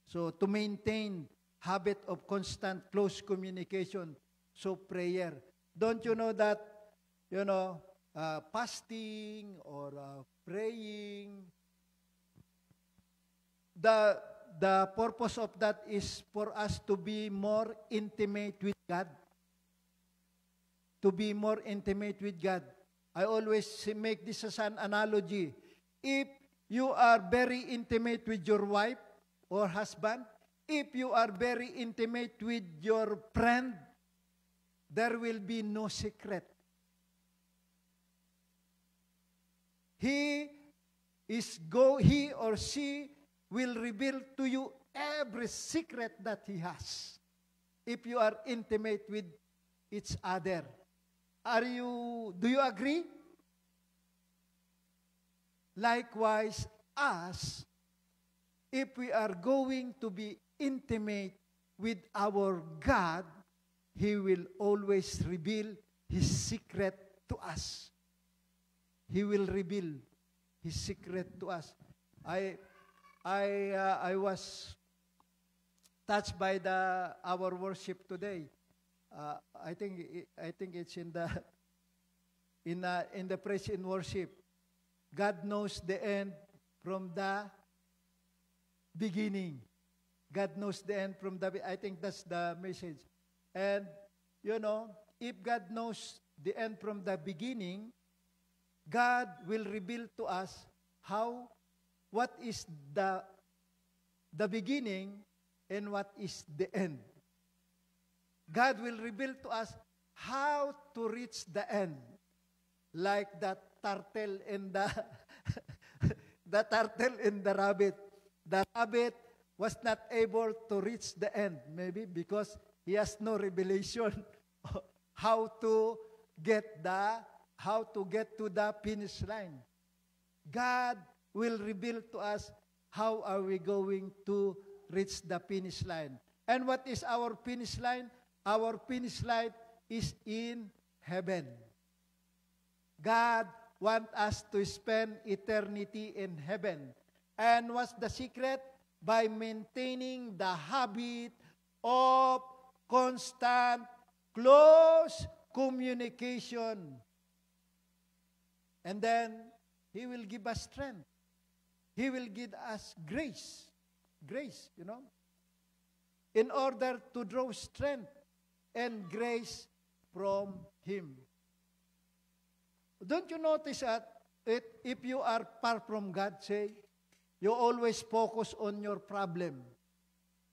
So, to maintain habit of constant close communication, so prayer. Don't you know that, fasting or praying, the purpose of that is for us to be more intimate with God. To be more intimate with God. I always make this as an analogy. If you are very intimate with your wife or husband, if you are very intimate with your friend, there will be no secret. He or she will reveal to you every secret that he has. If you are intimate with each other. Do you agree? Likewise, us, if we are going to be intimate with our God, He will always reveal His secret to us. He will reveal His secret to us. I was touched by our worship today. I think it's in the praise and worship. God knows the end from the beginning. God knows the end from the I think that's the message. And if God knows the end from the beginning, God will reveal to us what is the beginning and what is the end. God will reveal to us how to reach the end, like that turtle and the turtle and the rabbit. The rabbit was not able to reach the end, maybe because he has no revelation how to get to the finish line. God will reveal to us how are we going to reach the finish line. And what is our finish line? Our finish line is in heaven. God wants us to spend eternity in heaven. And what's the secret? By maintaining the habit of constant, close communication. And then, He will give us strength. He will give us grace. Grace, in order to draw strength and grace from Him. Don't you notice that if you are far from God, say, you always focus on your problem.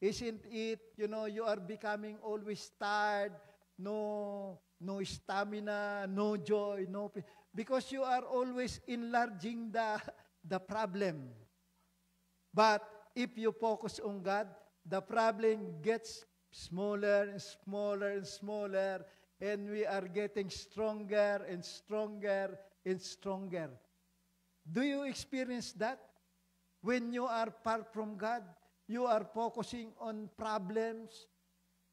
Isn't it, you are becoming always tired, no stamina, no joy, no peace, because you are always enlarging the problem. But if you focus on God, the problem gets smaller and smaller and smaller, and we are getting stronger and stronger and stronger. Do you experience that? When you are far from God, you are focusing on problems.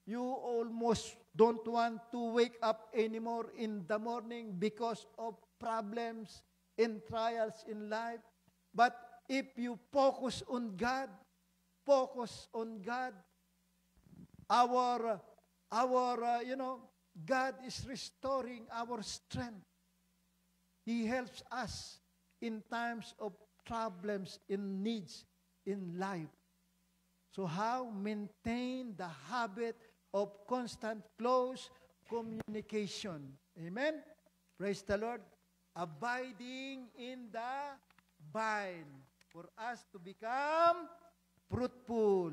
You almost don't want to wake up anymore in the morning because of problems and trials in life. But if you focus on God, God is restoring our strength. He helps us in times of problems, in needs, in life. So how? Maintain the habit of constant close communication. Amen? Praise the Lord. Abiding in the vine for us to become fruitful.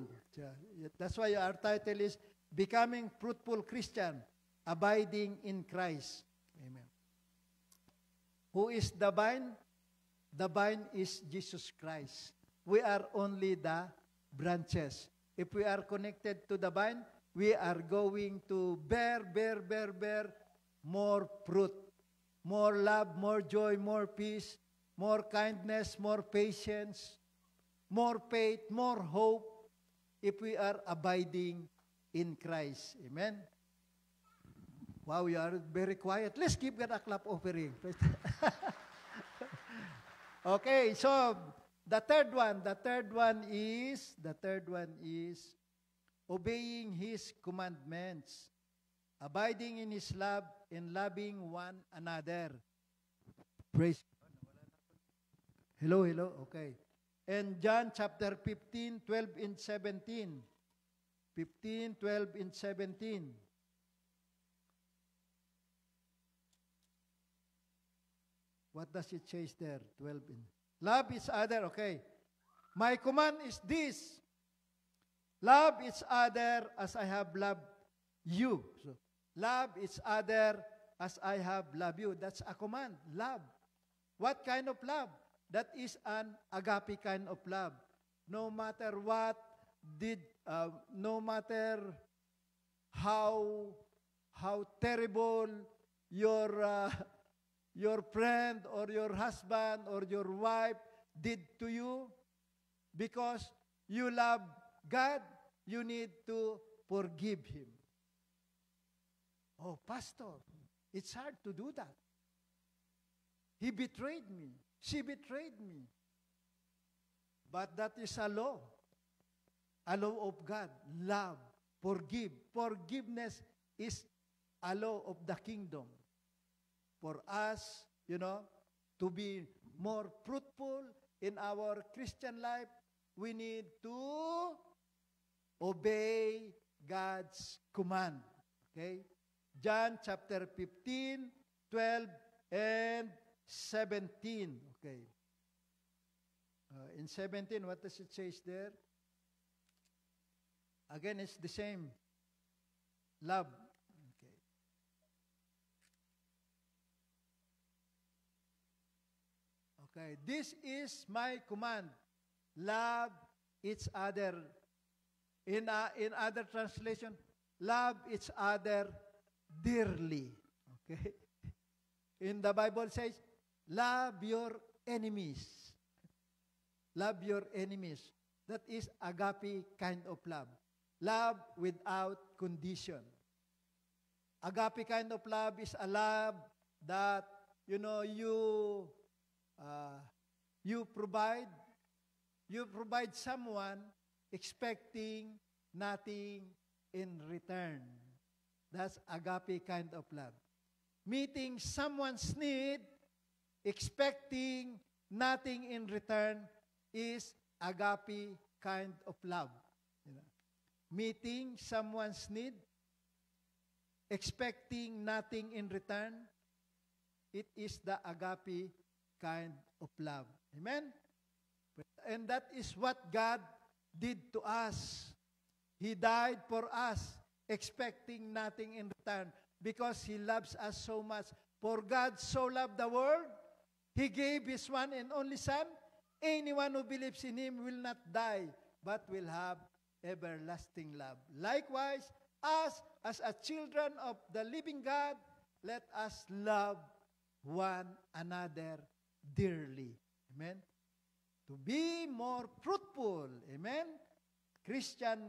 That's why our title is Becoming Fruitful Christian, Abiding in Christ. Amen. Who is the vine? The vine is Jesus Christ. We are only the branches. If we are connected to the vine, we are going to bear more fruit, more love, more joy, more peace, more kindness, more patience, more faith, more hope, if we are abiding in Christ. Amen? Wow, you are very quiet. Let's give God a clap offering. Okay, so the third one is obeying His commandments, abiding in His love, and loving one another. Praise. Hello, okay. And John chapter 15, 12 and 17. 15, 12 and 17. What does it say there? 12 and Love each other, okay. My command is this. Love each other as I have loved you. So, love each other as I have loved you. That's a command, love. What kind of love? That is an agape kind of love. No matter what no matter how terrible your friend or your husband or your wife did to you, because you love God, you need to forgive him. Oh, pastor, it's hard to do that. He betrayed me. She betrayed me. But that is a law of God. Love, forgive. Forgiveness is a law of the kingdom. For us, to be more fruitful in our Christian life, we need to obey God's command. Okay? John chapter 15, 12, and 17. Okay. In 17, what does it say there? Again, it's the same. Love. Okay. This is my command. Love each other. In other translation, love each other dearly. Okay. In the Bible says, love your enemies. Love your enemies. That is agape kind of love. Love without condition. Agape kind of love is a love that, you provide someone expecting nothing in return. That's agape kind of love. Meeting someone's need, expecting nothing in return, is agape kind of love. Meeting someone's need, expecting nothing in return, it is the agape kind of love. Amen? And that is what God did to us. He died for us, expecting nothing in return, because He loves us so much. For God so loved the world, He gave His one and only Son. Anyone who believes in Him will not die, but will have everlasting love. Likewise, us as a children of the living God, let us love one another dearly. Amen? To be more fruitful. Amen? Christian,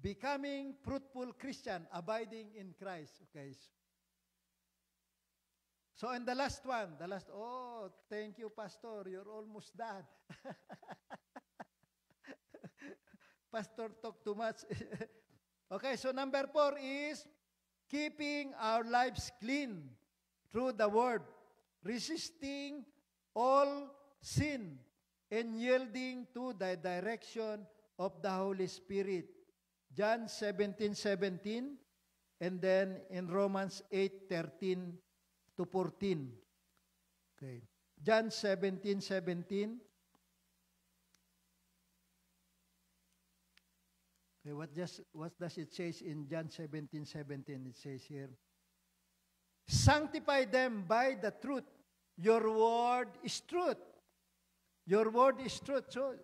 becoming fruitful Christian, abiding in Christ. Okay. So, and the last one, oh, thank you, Pastor, you're almost done. Pastor talk too much. Okay, so number 4 is keeping our lives clean through the Word, resisting all sin, and yielding to the direction of the Holy Spirit. John 17:17, and then in Romans 8:13 to 14. Okay. John 17:17. Okay, what does it say in John 17:17? It says here, sanctify them by the truth. Your word is truth. Your word is truth. So,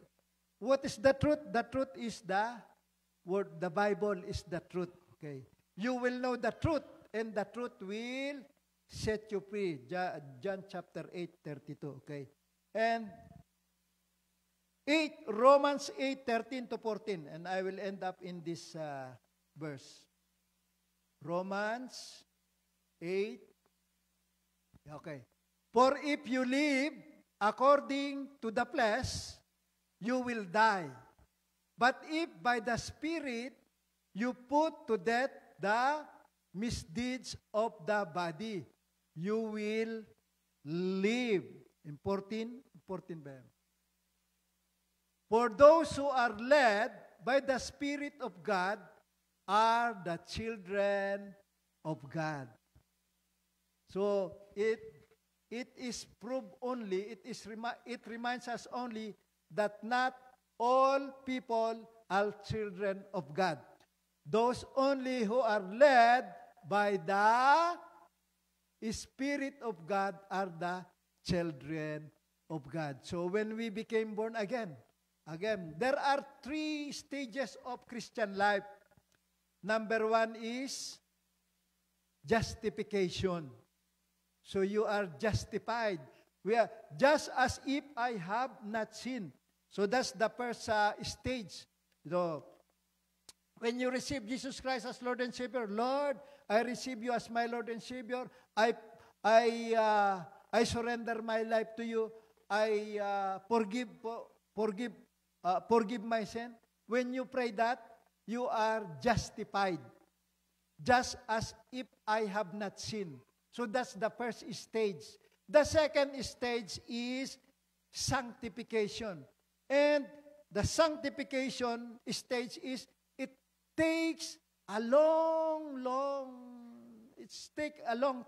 what is the truth? The truth is the word. The Bible is the truth. Okay. You will know the truth, and the truth will set you free. John chapter 8:32. Okay. And Romans 8:13 to 14. And I will end up in this verse. Romans 8. Okay. For if you live according to the flesh, you will die. But if by the Spirit you put to death the misdeeds of the body, you will live. Important ba yan? For those who are led by the Spirit of God are the children of God. So, it is proved only, it reminds us only that not all people are children of God. Those only who are led by the Spirit of God are the children of God. So when we became born again, there are 3 stages of Christian life. Number 1 is justification. So you are justified. We are just as if I have not sinned. So that's the first stage. So when you receive Jesus Christ as Lord and Savior, Lord, I receive you as my Lord and Savior. I surrender my life to you. I forgive my sin. When you pray that, you are justified, just as if I have not sinned. So that's the first stage. The second stage is sanctification. And the sanctification stage is, it takes a long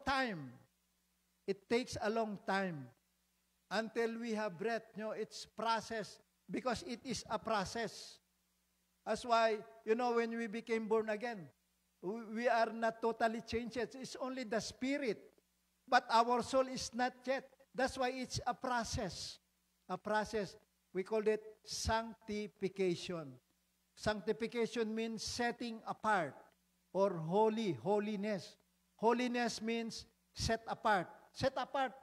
time. It takes a long time until we have breath. It's process, because it is a process. That's why, when we became born again, we are not totally changed yet. It's only the spirit. But our soul is not yet. That's why it's a process. A process. We call it sanctification. Sanctification means setting apart or holiness. Holiness means set apart. Set apart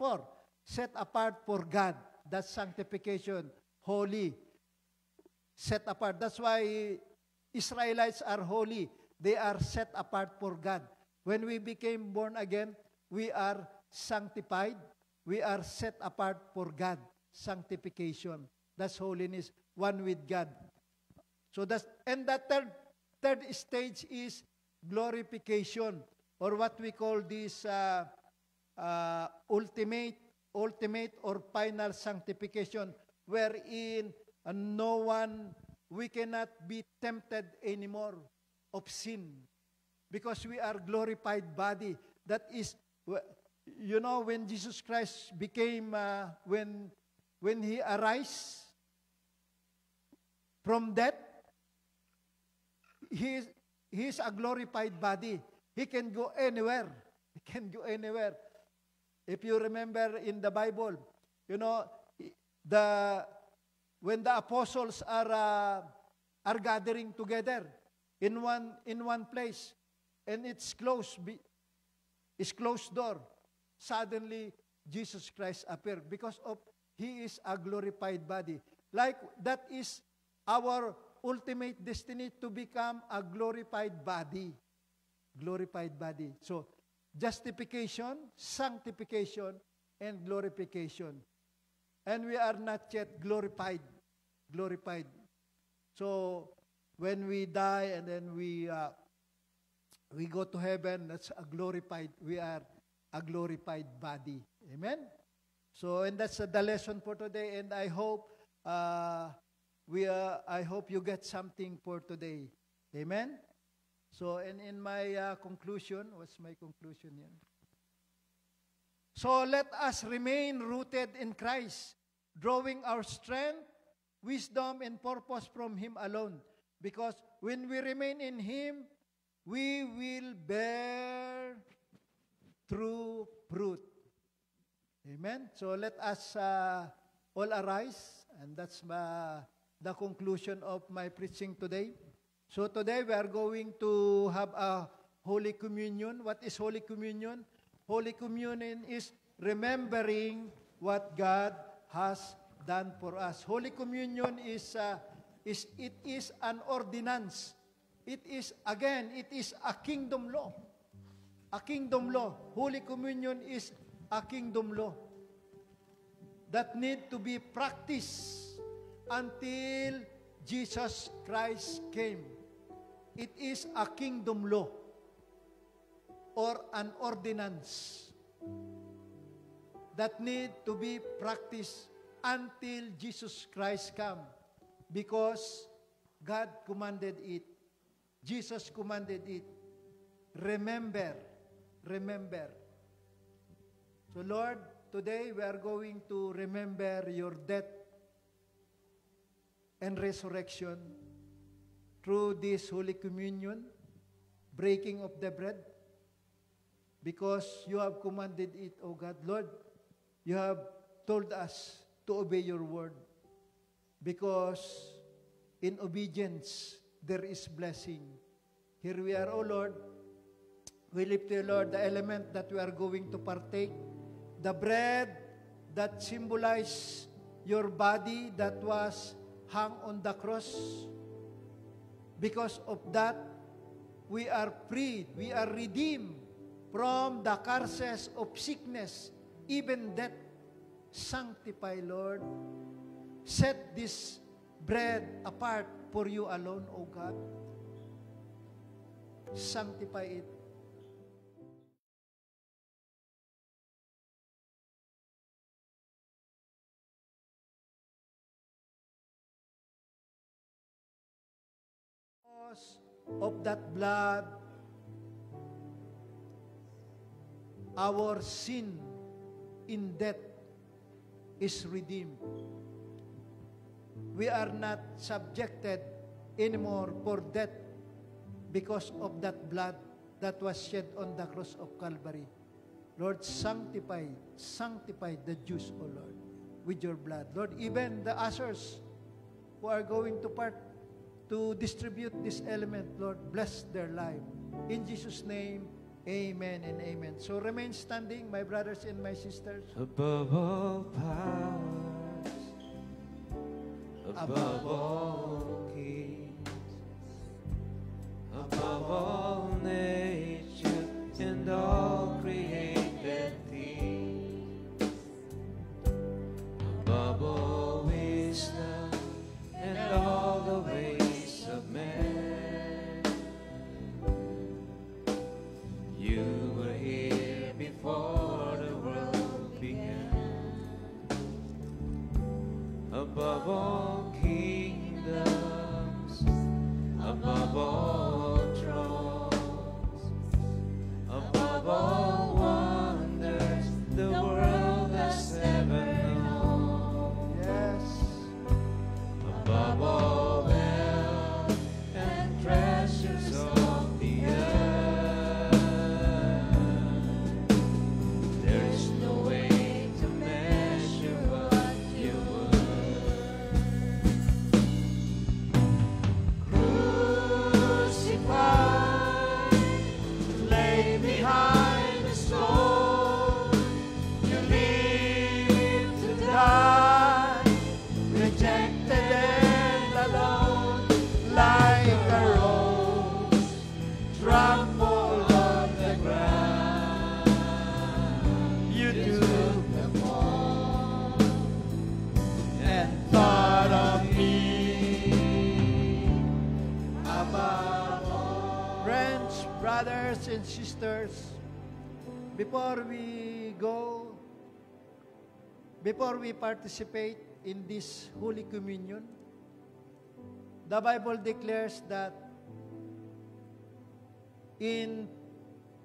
for God. That's sanctification. Holy. Set apart. That's why Israelites are holy. They are set apart for God. When we became born again, we are sanctified. We are set apart for God. Sanctification. That's holiness. One with God. So and the third stage is glorification, or what we call this ultimate or final sanctification, wherein we cannot be tempted anymore of sin, because we are glorified body. That is, when Jesus Christ became, when He arose from death, He is a glorified body. He can go anywhere. He can go anywhere. If you remember in the Bible, when the apostles are gathering together in one place, and it's closed door, suddenly Jesus Christ appeared, because of He is a glorified body. Like that is our ultimate destiny, to become a glorified body. Glorified body. So, justification, sanctification, and glorification. And we are not yet glorified. Glorified. So, when we die and then we go to heaven, that's a glorified, we are a glorified body. Amen? So, and that's the lesson for today, and I hope I hope you get something for today. Amen? So, and in my conclusion, what's my conclusion here? So, let us remain rooted in Christ, drawing our strength, wisdom, and purpose from Him alone. Because when we remain in Him, we will bear true fruit. Amen? So, let us all arise, and that's the conclusion of my preaching today. So today we are going to have a Holy Communion. What is Holy Communion? Holy Communion is remembering what God has done for us. Holy Communion is an ordinance. It is a kingdom law. A kingdom law. Holy Communion is a kingdom law that need to be practiced until Jesus Christ came. It is a kingdom law or an ordinance that need to be practiced until Jesus Christ come, because God commanded it. Jesus commanded it. Remember. So Lord, today we are going to remember your death and resurrection through this Holy Communion, breaking of the bread, because you have commanded it, O God. Lord, you have told us to obey your word, because in obedience there is blessing. Here we are, O Lord. We lift to you, Lord, the element that we are going to partake, the bread that symbolizes your body that was hung on the cross. Because of that, we are freed, we are redeemed from the curses of sickness, even death. Sanctify, Lord. Set this bread apart for you alone, O God. Sanctify it. Because of that blood, our sin in death is redeemed. We are not subjected anymore for death because of that blood that was shed on the cross of Calvary. Lord, sanctify the Jews, O Lord, with your blood. Lord, even the ushers who are going to distribute this element, Lord, bless their life. In Jesus' name, amen and amen. So remain standing, my brothers and my sisters. Above all powers, above all kings, above all nature and all created things, above all wisdom and all the ways of man, you were here before the world began. Above all kingdoms, above all thrones, above all wonders the world has ever known. Yes. Above all wealth and treasures of the earth, there is no way to measure what you were. Crucified, laid behind the stone, you lived to die, rejected and alone, like a rose trampled on the ground. You took the fall and thought of me above all. Friends, brothers and sisters, before we participate in this Holy Communion, the Bible declares that in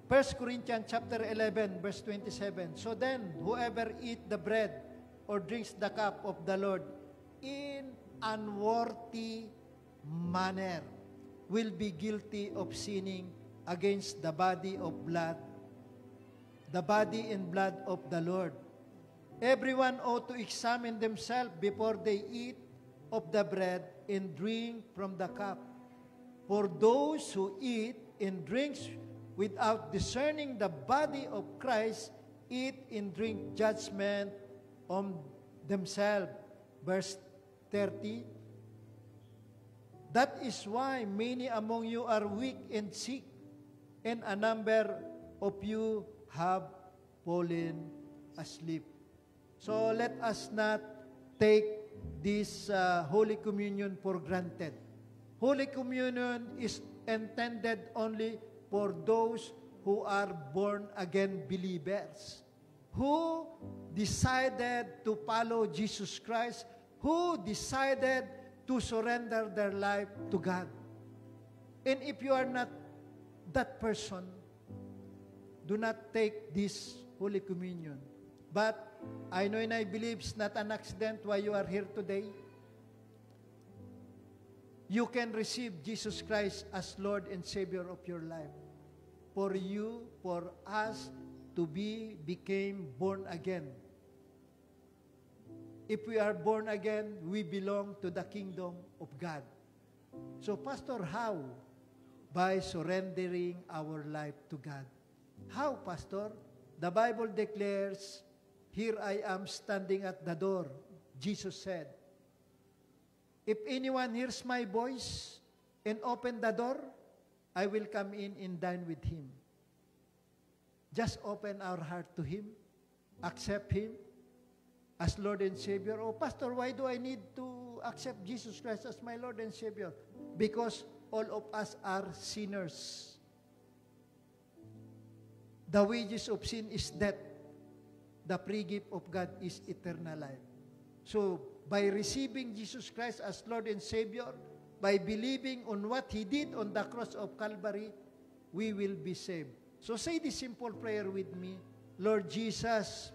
1 Corinthians chapter 11, verse 27, so then whoever eat the bread or drinks the cup of the Lord in unworthy manner will be guilty of sinning against the body and blood of the Lord. Everyone ought to examine themselves before they eat of the bread and drink from the cup. For those who eat and drink without discerning the body of Christ eat and drink judgment on themselves. Verse 30. That is why many among you are weak and sick, and a number of you have fallen asleep. So let us not take this Holy Communion for granted. Holy Communion is intended only for those who are born-again believers, who decided to follow Jesus Christ, who decided to surrender their life to God. And if you are not that person, do not take this Holy Communion. But I know and I believe it's not an accident why you are here today. You can receive Jesus Christ as Lord and Savior of your life. For you, for us to became born again. If we are born again, we belong to the kingdom of God. So, Pastor, how? By surrendering our life to God. How, Pastor? The Bible declares, "Here I am standing at the door," Jesus said. If anyone hears my voice and open the door, I will come in and dine with him. Just open our heart to him. Accept him as Lord and Savior. Oh, Pastor, why do I need to accept Jesus Christ as my Lord and Savior? Because all of us are sinners. The wages of sin is death. The free gift of God is eternal life. So, by receiving Jesus Christ as Lord and Savior, by believing on what He did on the cross of Calvary, we will be saved. So say this simple prayer with me. Lord Jesus,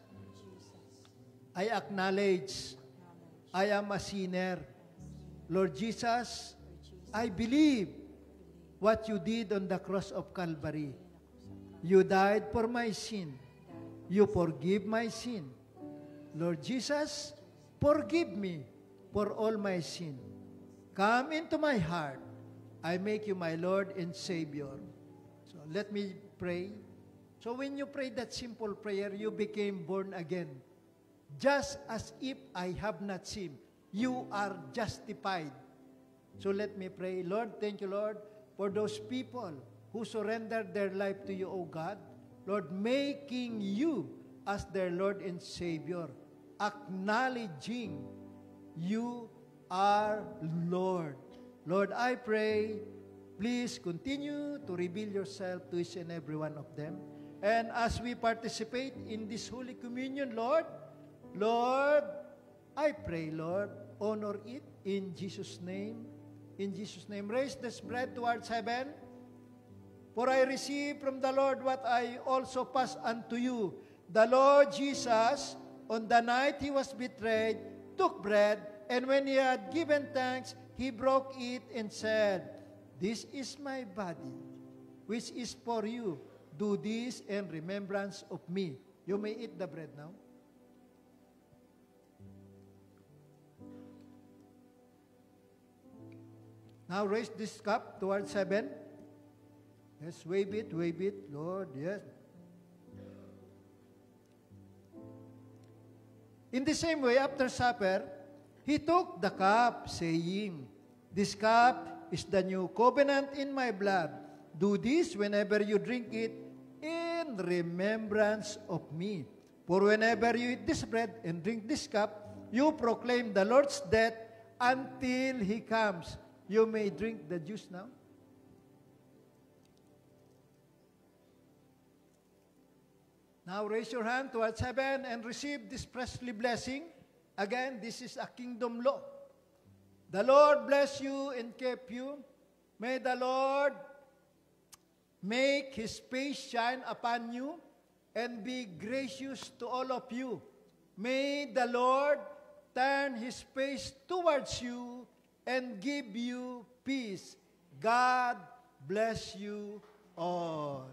I acknowledge I am a sinner. Lord Jesus, I believe what you did on the cross of Calvary. You died for my sin. You forgive my sin. Lord Jesus, forgive me for all my sin. Come into my heart. I make you my Lord and Savior. So let me pray. So when you pray that simple prayer, you became born again. Just as if I have not sinned, you are justified. So let me pray. Lord, thank you, Lord, for those people who surrendered their life to you, O God. Lord, making you as their Lord and Savior, acknowledging you are Lord. Lord, I pray, please continue to reveal yourself to each and every one of them. And as we participate in this Holy Communion, Lord, I pray, Lord, honor it in Jesus' name. In Jesus' name, raise this bread towards heaven. For I receive from the Lord what I also pass unto you. The Lord Jesus, on the night He was betrayed, took bread, and when He had given thanks, He broke it and said, "This is my body, which is for you. Do this in remembrance of me." You may eat the bread now. Now raise this cup towards heaven. Yes, wave it, Lord, yes. In the same way, after supper, He took the cup, saying, "This cup is the new covenant in my blood. Do this whenever you drink it in remembrance of me. For whenever you eat this bread and drink this cup, you proclaim the Lord's death until He comes." You may drink the juice now. Now raise your hand towards heaven and receive this priestly blessing. Again, this is a kingdom law. The Lord bless you and keep you. May the Lord make His face shine upon you and be gracious to all of you. May the Lord turn His face towards you and give you peace. God bless you all.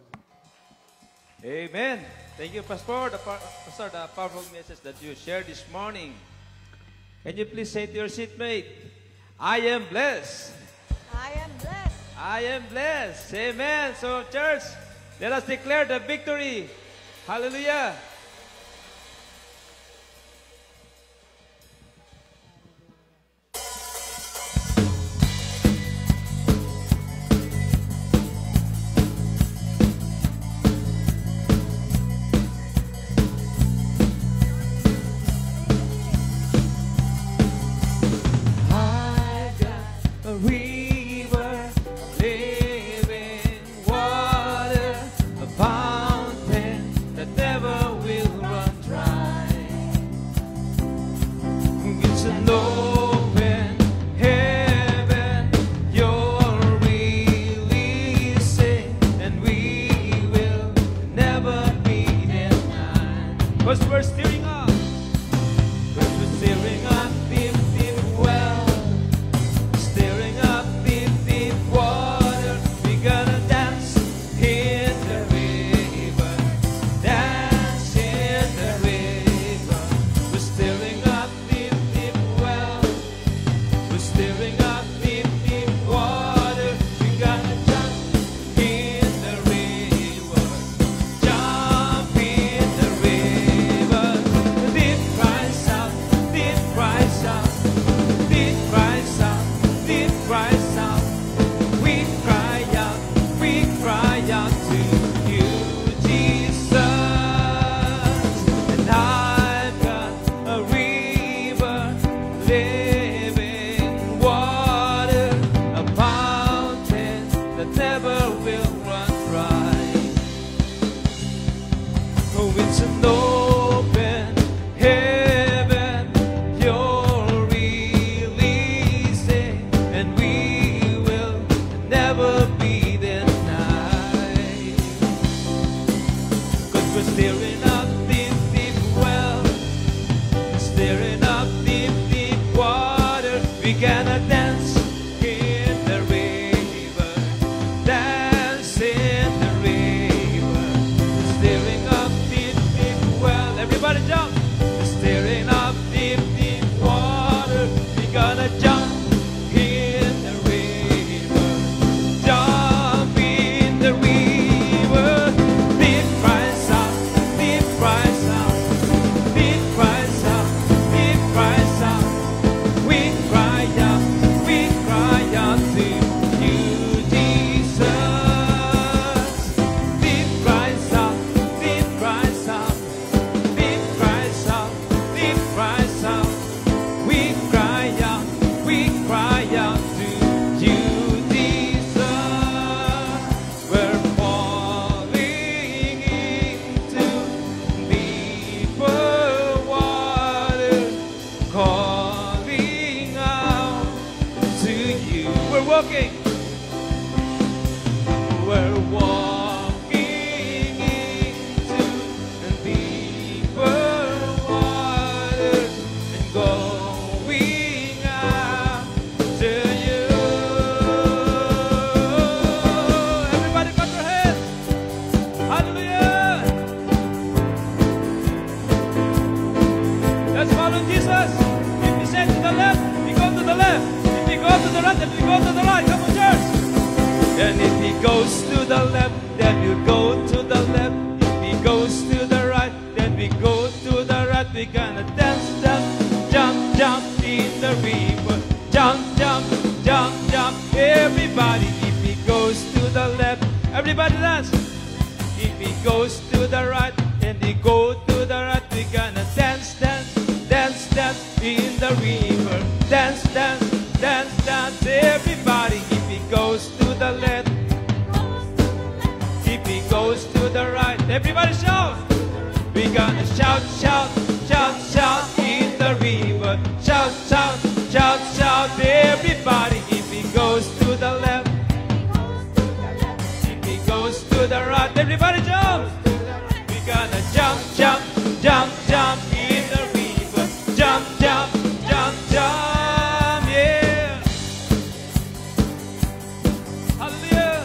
Amen. Thank you, Pastor, the powerful message that you shared this morning. Can you please say to your seatmate, "I am blessed. I am blessed. I am blessed." Amen. So, church, let us declare the victory. Hallelujah. Never it cries out. We cry out to you, Jesus. And I've got a river, living water, a fountain that never will run dry. Oh, it's an open heaven you're releasing, and we will never be denied. 'Cause we're stirring up deep, deep well, stirring up deep, deep water. We gonna dance in the river, dance in the river, stirring up deep, deep well. Everybody jump! Stirring up deep, deep water. We gonna jump in the river, jump in the river. Deep cries out, deep cries out, deep cries out, deep cries out. We cry out to you, Jesus. Deep cries out, deep cries out, deep cries out, deep cries out. We cry out to you, Jesus. We're falling into deeper water, calling out to you. We're walking into deeper water and going out to you. Everybody clap your hands. Hallelujah. Let's follow Jesus. If we say to the left, we go to the left. If we go to the right, then we go to the right. Come on, church. And if he goes to the left, then you go to the left. If he goes to the right, then we go to the right. We're gonna dance, dance, jump, jump in the river. Jump, jump, jump, jump. Everybody, if he goes to the left, everybody dance. If he goes to the right, then we go to the right. We're gonna dance, dance, dance, dance in the river. Dance, dance, dance, dance. Everybody, if he goes to the left, if he goes to the right, everybody shout. We're gonna shout, shout, shout, shout in the river. Shout, shout, shout, shout. Everybody, if he goes to the left, if he goes to the right, everybody jump. We're gonna jump, jump, jump, jump in the river. Jump, jump, jump, jump, yeah. Hallelujah.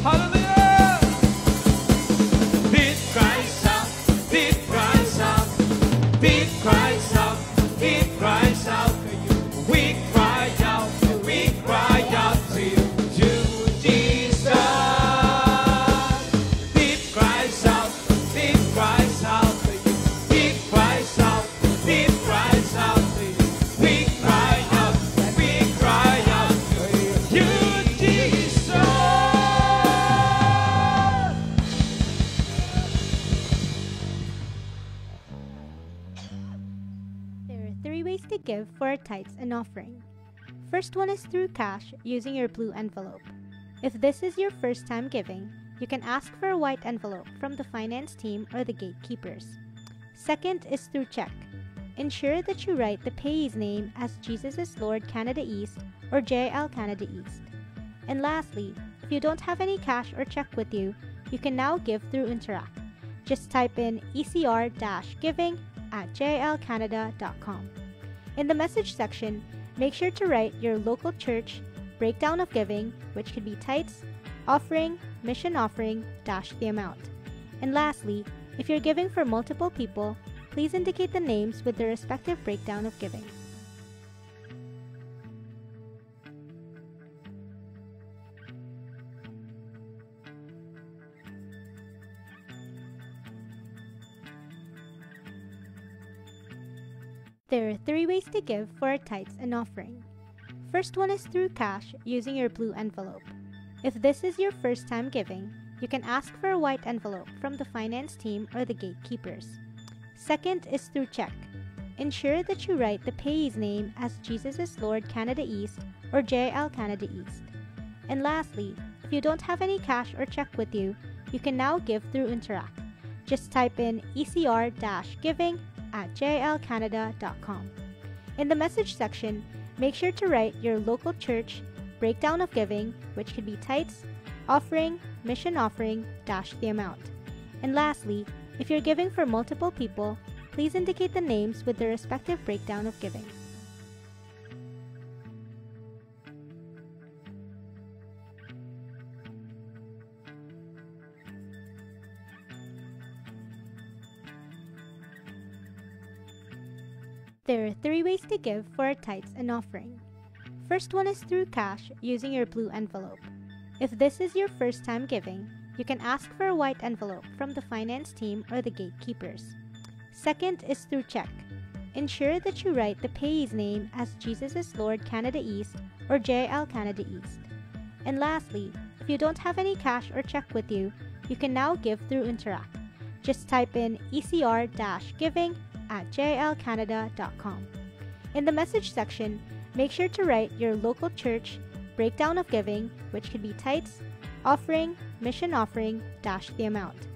Hallelujah. Deep cries out, deep cries out, deep cries out, deep cries out to you. We cry out to you, Jesus. Deep cries out to you. Deep cries out to you. We cry out to you, Jesus. There are 3 ways to give for a tithes and offering. First one is through cash using your blue envelope. If this is your first time giving, you can ask for a white envelope from the finance team or the gatekeepers. Second is through check. Ensure that you write the payee's name as Jesus is Lord Canada East or JL Canada East. And lastly, if you don't have any cash or check with you, you can now give through Interact. Just type in ecr-giving@jlcanada.com. In the message section, make sure to write your local church, breakdown of giving, which could be tithes, offering, mission offering, the amount. And lastly, if you're giving for multiple people, please indicate the names with their respective breakdown of giving. There are 3 ways to give for our tithes and offering. First one is through cash using your blue envelope. If this is your first time giving, you can ask for a white envelope from the finance team or the gatekeepers. Second is through check. Ensure that you write the payee's name as Jesus is Lord Canada East or JL Canada East. And lastly, if you don't have any cash or check with you, you can now give through Interact. Just type in ecr-giving@jlcanada.com. In the message section, make sure to write your local church, breakdown of giving, which could be tithes, offering, mission offering, the amount. And lastly, if you're giving for multiple people, please indicate the names with the respective breakdown of giving. There are 3 ways to give for our tithes and offering. First one is through cash using your blue envelope. If this is your first time giving, you can ask for a white envelope from the finance team or the gatekeepers. Second is through check. Ensure that you write the payee's name as Jesus is Lord Canada East or JL Canada East. And lastly, if you don't have any cash or check with you, you can now give through Interact. Just type in ecr-giving@jlcanada.com. In the message section, make sure to write your local church, breakdown of giving, which could be tithes, offering, mission offering, the amount.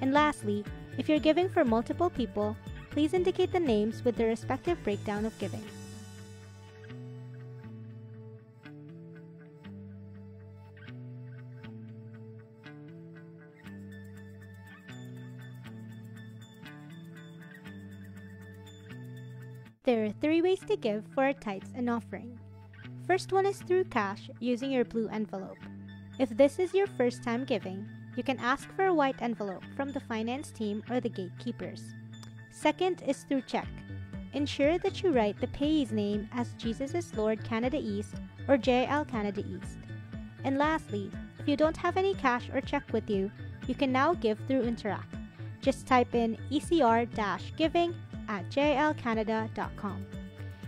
And lastly, if you're giving for multiple people, please indicate the names with the respective breakdown of giving. There are 3 ways to give for our tithes and offering. First one is through cash using your blue envelope. If this is your first time giving, you can ask for a white envelope from the finance team or the gatekeepers. Second is through check. Ensure that you write the payee's name as Jesus is Lord Canada East or JL Canada East. And lastly, if you don't have any cash or check with you, you can now give through Interact. Just type in ecr-giving@jlcanada.com.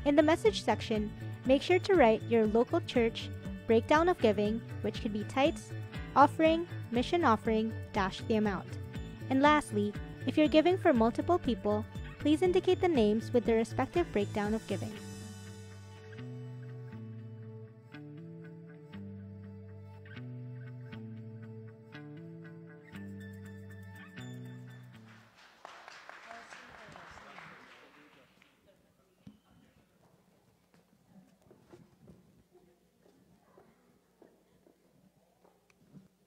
In the message section, make sure to write your local church, breakdown of giving, which could be tithes, offering, mission offering, the amount. And lastly, if you're giving for multiple people, please indicate the names with the respective breakdown of giving.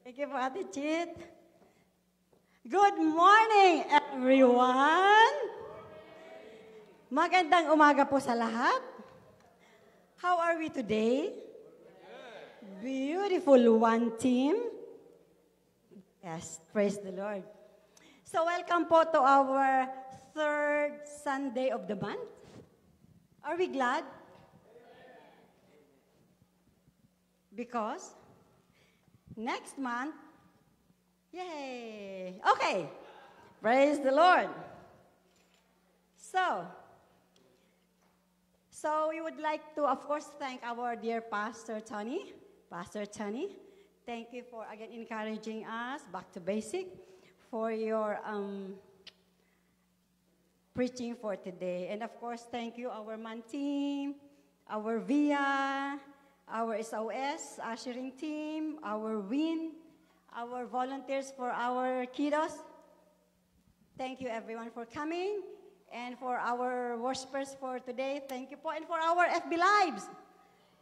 Thank you for Ate Chit. Good morning, everyone. Magandang umaga po sa lahat. How are we today? Beautiful one team. Yes, praise the Lord. So welcome po to our 3rd Sunday of the month. Are we glad? Because next month, yay! Okay, praise the Lord. So we would like to, of course, thank our dear Pastor Tony. Pastor Tony, thank you for, again, encouraging us back to basic for your preaching for today. And of course, thank you, our MAN team, our VIA, our SOS, ushering team, our WIN, our volunteers for our kiddos. Thank you everyone for coming. And for our worshipers for today, thank you po. And for our FB Lives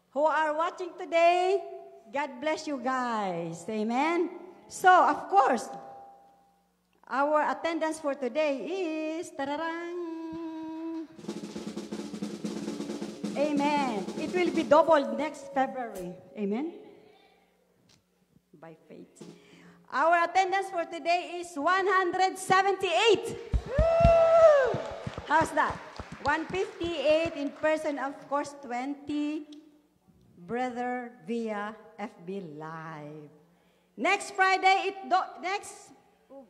who are watching today, God bless you guys. Amen. So, of course, our attendance for today is, tararang, amen. It will be doubled next February. Amen. By faith. Our attendance for today is 178. Woo! How's that? 158 in person, of course, 20 brother via FB Live. Next Friday, next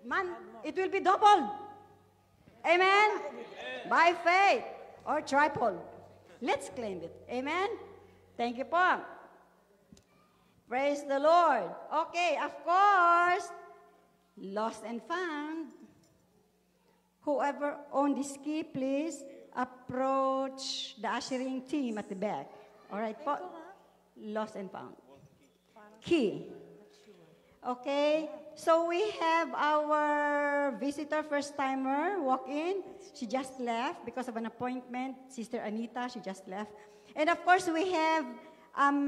month, it will be doubled. Amen? By faith. or triple. Let's claim it. Amen? Thank you po. Praise the Lord. Okay, of course, lost and found. Whoever owned this key, please approach the ushering team at the back. All right po? Lost and found. Key. Okay, so we have our visitor, first-timer, walk in. She just left because of an appointment. Sister Anita, she just left. And of course, we have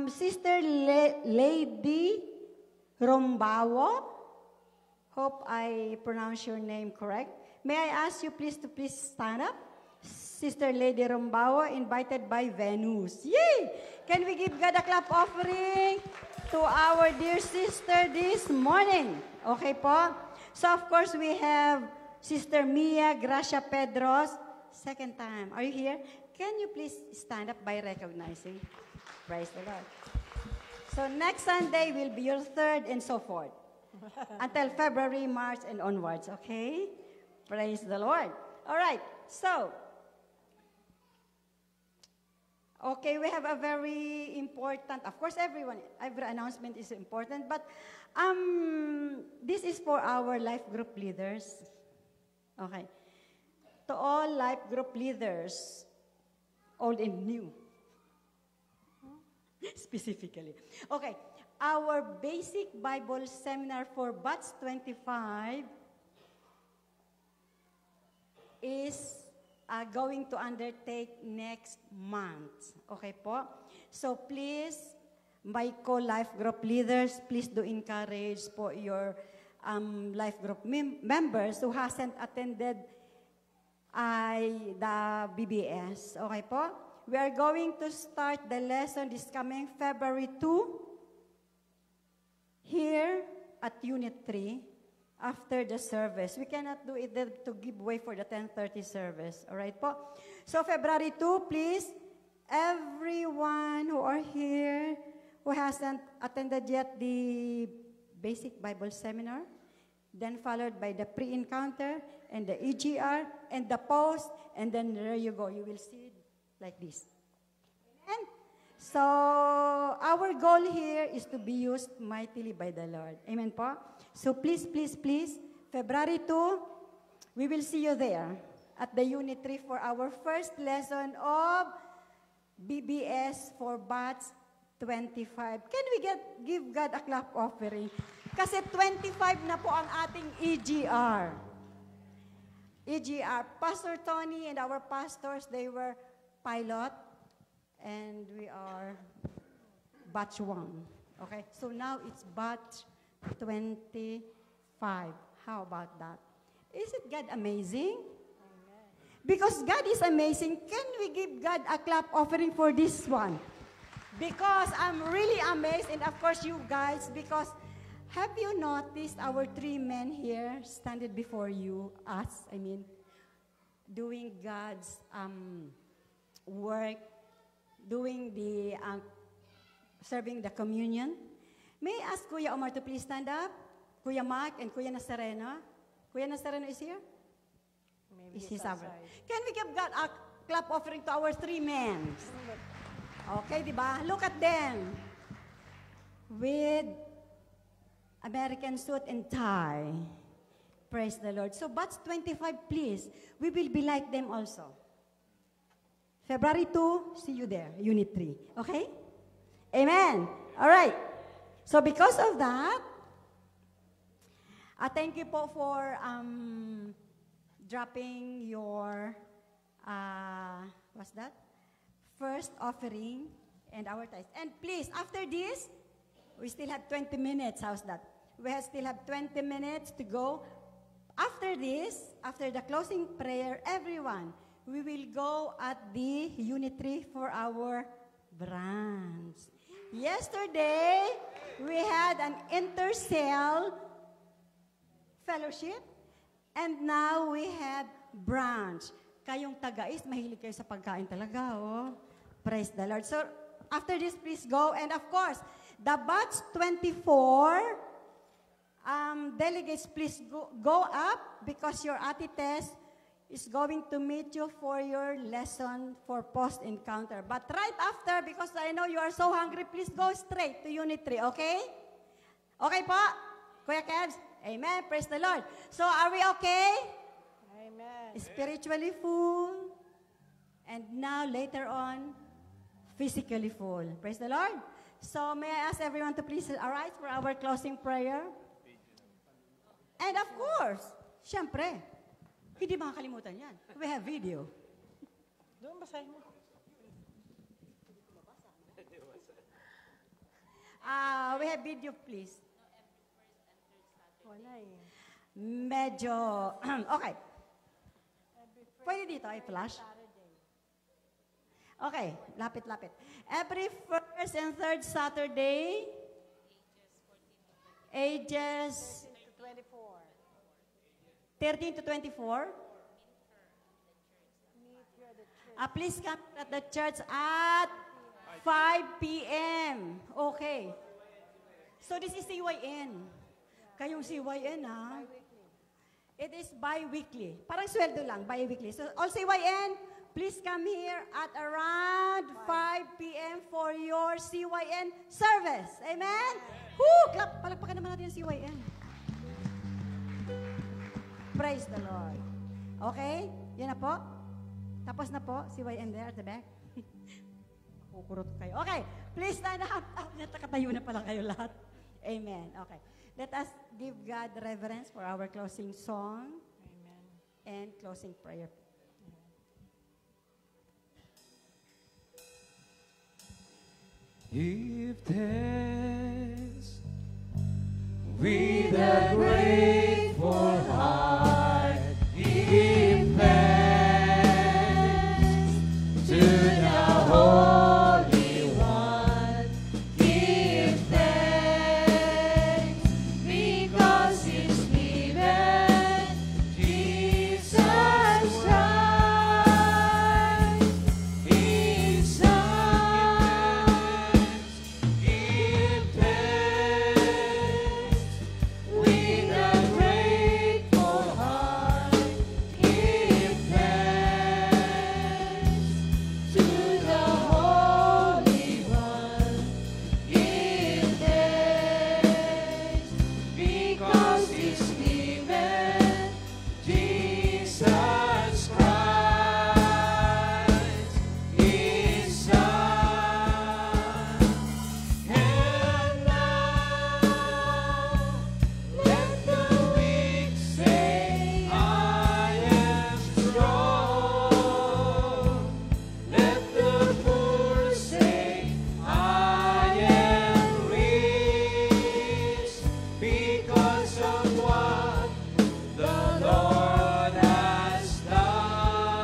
Sister Lady Rombawo. Hope I pronounce your name correct. May I ask you please to stand up? Sister Lady Rombawo, invited by Venus. Yay! Can we give God a clap offering to our dear sister this morning? Okay po? So of course we have Sister Mia Gracia Pedros. Second time. Are you here? Can you please stand up by recognizing? Praise the Lord. So next Sunday will be your third and so forth. Until February, March, and onwards. Okay? Praise the Lord. All right. So, okay, we have a very important, of course, every announcement is important, but this is for our life group leaders. Okay. To all life group leaders, old and new. Specifically. Okay. Our basic Bible seminar for Batch 25 is going to undertake next month. Okay po? So please, my co-life group leaders, please do encourage po your life group members who hasn't attended the BBS. Okay po? We are going to start the lesson this coming February 2 here at Unit 3 after the service. We cannot do it to give way for the 10:30 service. All right po? So February 2, please, everyone who are here who hasn't attended yet the basic Bible seminar, then followed by the pre-encounter and the EGR and the post, and then there you go. You will see it like this. Amen? So, our goal here is to be used mightily by the Lord. Amen po? So, please, please, please, February 2, we will see you there at the Unit 3 for our first lesson of BBS for Batch 25. Can we give God a clap offering? Kasi 25 na po ang ating EGR. EGR. Pastor Tony and our pastors, they were pilot, and we are batch 1. Okay? So now it's batch 25. How about that? Isn't God amazing? Amen. Because God is amazing, can we give God a clap offering for this one? Because I'm really amazed, and of course you guys, because have you noticed our 3 men here standing before you, us, I mean, doing God's work, doing the, serving the communion? May I ask Kuya Omar to please stand up? Kuya Mark and Kuya Nazareno? Kuya Nazareno is here? Maybe is he outside? Can we give God a clap offering to our 3 men? Okay, di ba? Look at them. With American suit and tie. Praise the Lord. So, batch 25, please. We will be like them also. February 2, see you there, Unit 3. Okay? Amen. All right. So, because of that, thank you po for dropping your, what's that? First offering and our tithes. And please, after this, we still have 20 minutes. How's that? We still have 20 minutes to go. After this, after the closing prayer, everyone, we will go at the Unit 3 for our branch. Yesterday, we had an intercell fellowship, and now we have branch. Kayong tagais, mahilig kayo sa pagkain talaga, oh. Praise the Lord. So, after this, please go. And of course, the batch 24, delegates, please go up because your attitest, is going to meet you for your lesson for post-encounter. But right after, because I know you are so hungry, please go straight to Unit 3, okay? Okay po? Kuya Kebs? Amen. Praise the Lord. So, are we okay? Amen. Spiritually full. And now, later on, physically full. Praise the Lord. So, may I ask everyone to please arise for our closing prayer? And of course, syempre, hindi makakalimutan yan. We have video. Doon, basahin mo. We have video, please. Wala eh. Medyo, okay. Pwede dito, i-flash? Okay, lapit-lapit. Every first and third Saturday, ages 13 to 24. Please come at the church at 5 p.m. Okay. So this is CYN. Kayong CYN, ha? It is bi-weekly. Parang sweldo lang, bi-weekly. So all CYN, please come here at around 5 p.m. for your CYN service. Amen? Woo! Clap! Palagpakan naman natin yung CYN. Praise the Lord. Okay? Yan na po. Tapos na po, CYN there at the back. Kukurot kayo. Okay, please stand up. Nakatayo na pala kayo lahat. Amen. Okay. Let us give God reverence for our closing song. Amen. And closing prayer. Give thanks with a grateful heart. Give thanks to the Holy One. Give thanks because He's given Jesus Christ, His Son. Give thanks with a grateful heart. Give thanks to the Holy One. Give thanks because He's given Jesus Christ, His Son. And now let the weak say, I am strong. Let the poor say, I am rich, because of what the Lord has done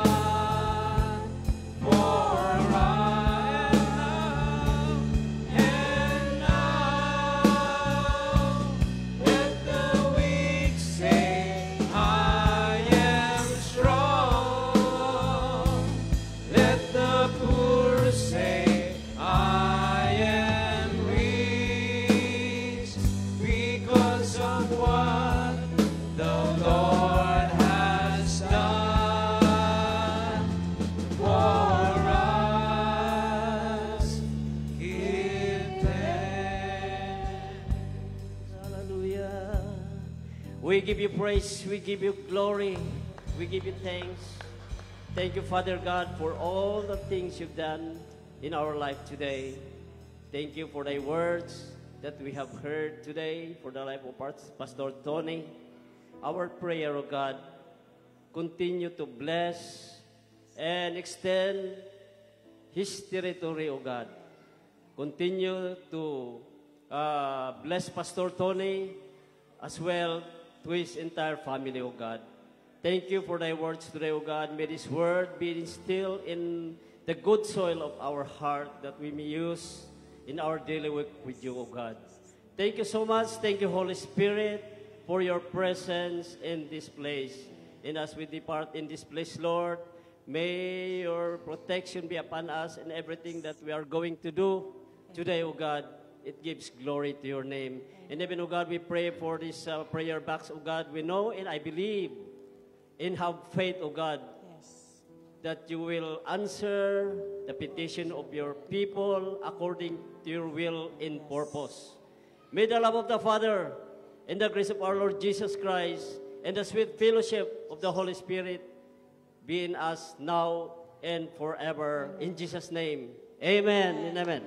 for us. And now let the weak say, I am strong. Let the poor say, I am rich, because of what the Lord has done for us. Give thanks. Hallelujah. We give you praise, we give you glory, we give you thanks. Thank you, Father God, for all the things you've done in our life today. Thank you for thy words that we have heard today, for the life of Pastor Tony. Our prayer, O God, continue to bless and extend his territory, O God. Continue to bless Pastor Tony as well to his entire family, O God. Thank you for thy words today, O God. May this word be instilled in the good soil of our heart that we may use in our daily work with you, O God. Thank you so much. Thank you, Holy Spirit, for your presence in this place. And as we depart in this place, Lord, may your protection be upon us in everything that we are going to do today, O God. It gives glory to your name. And even, O God, we pray for this prayer box, O God. We know and I believe and have faith, O God, Yes. that you will answer the petition of your people according to your will and purpose. May the love of the Father and the grace of our Lord Jesus Christ and the sweet fellowship of the Holy Spirit be in us now and forever. In Jesus' name, amen and amen.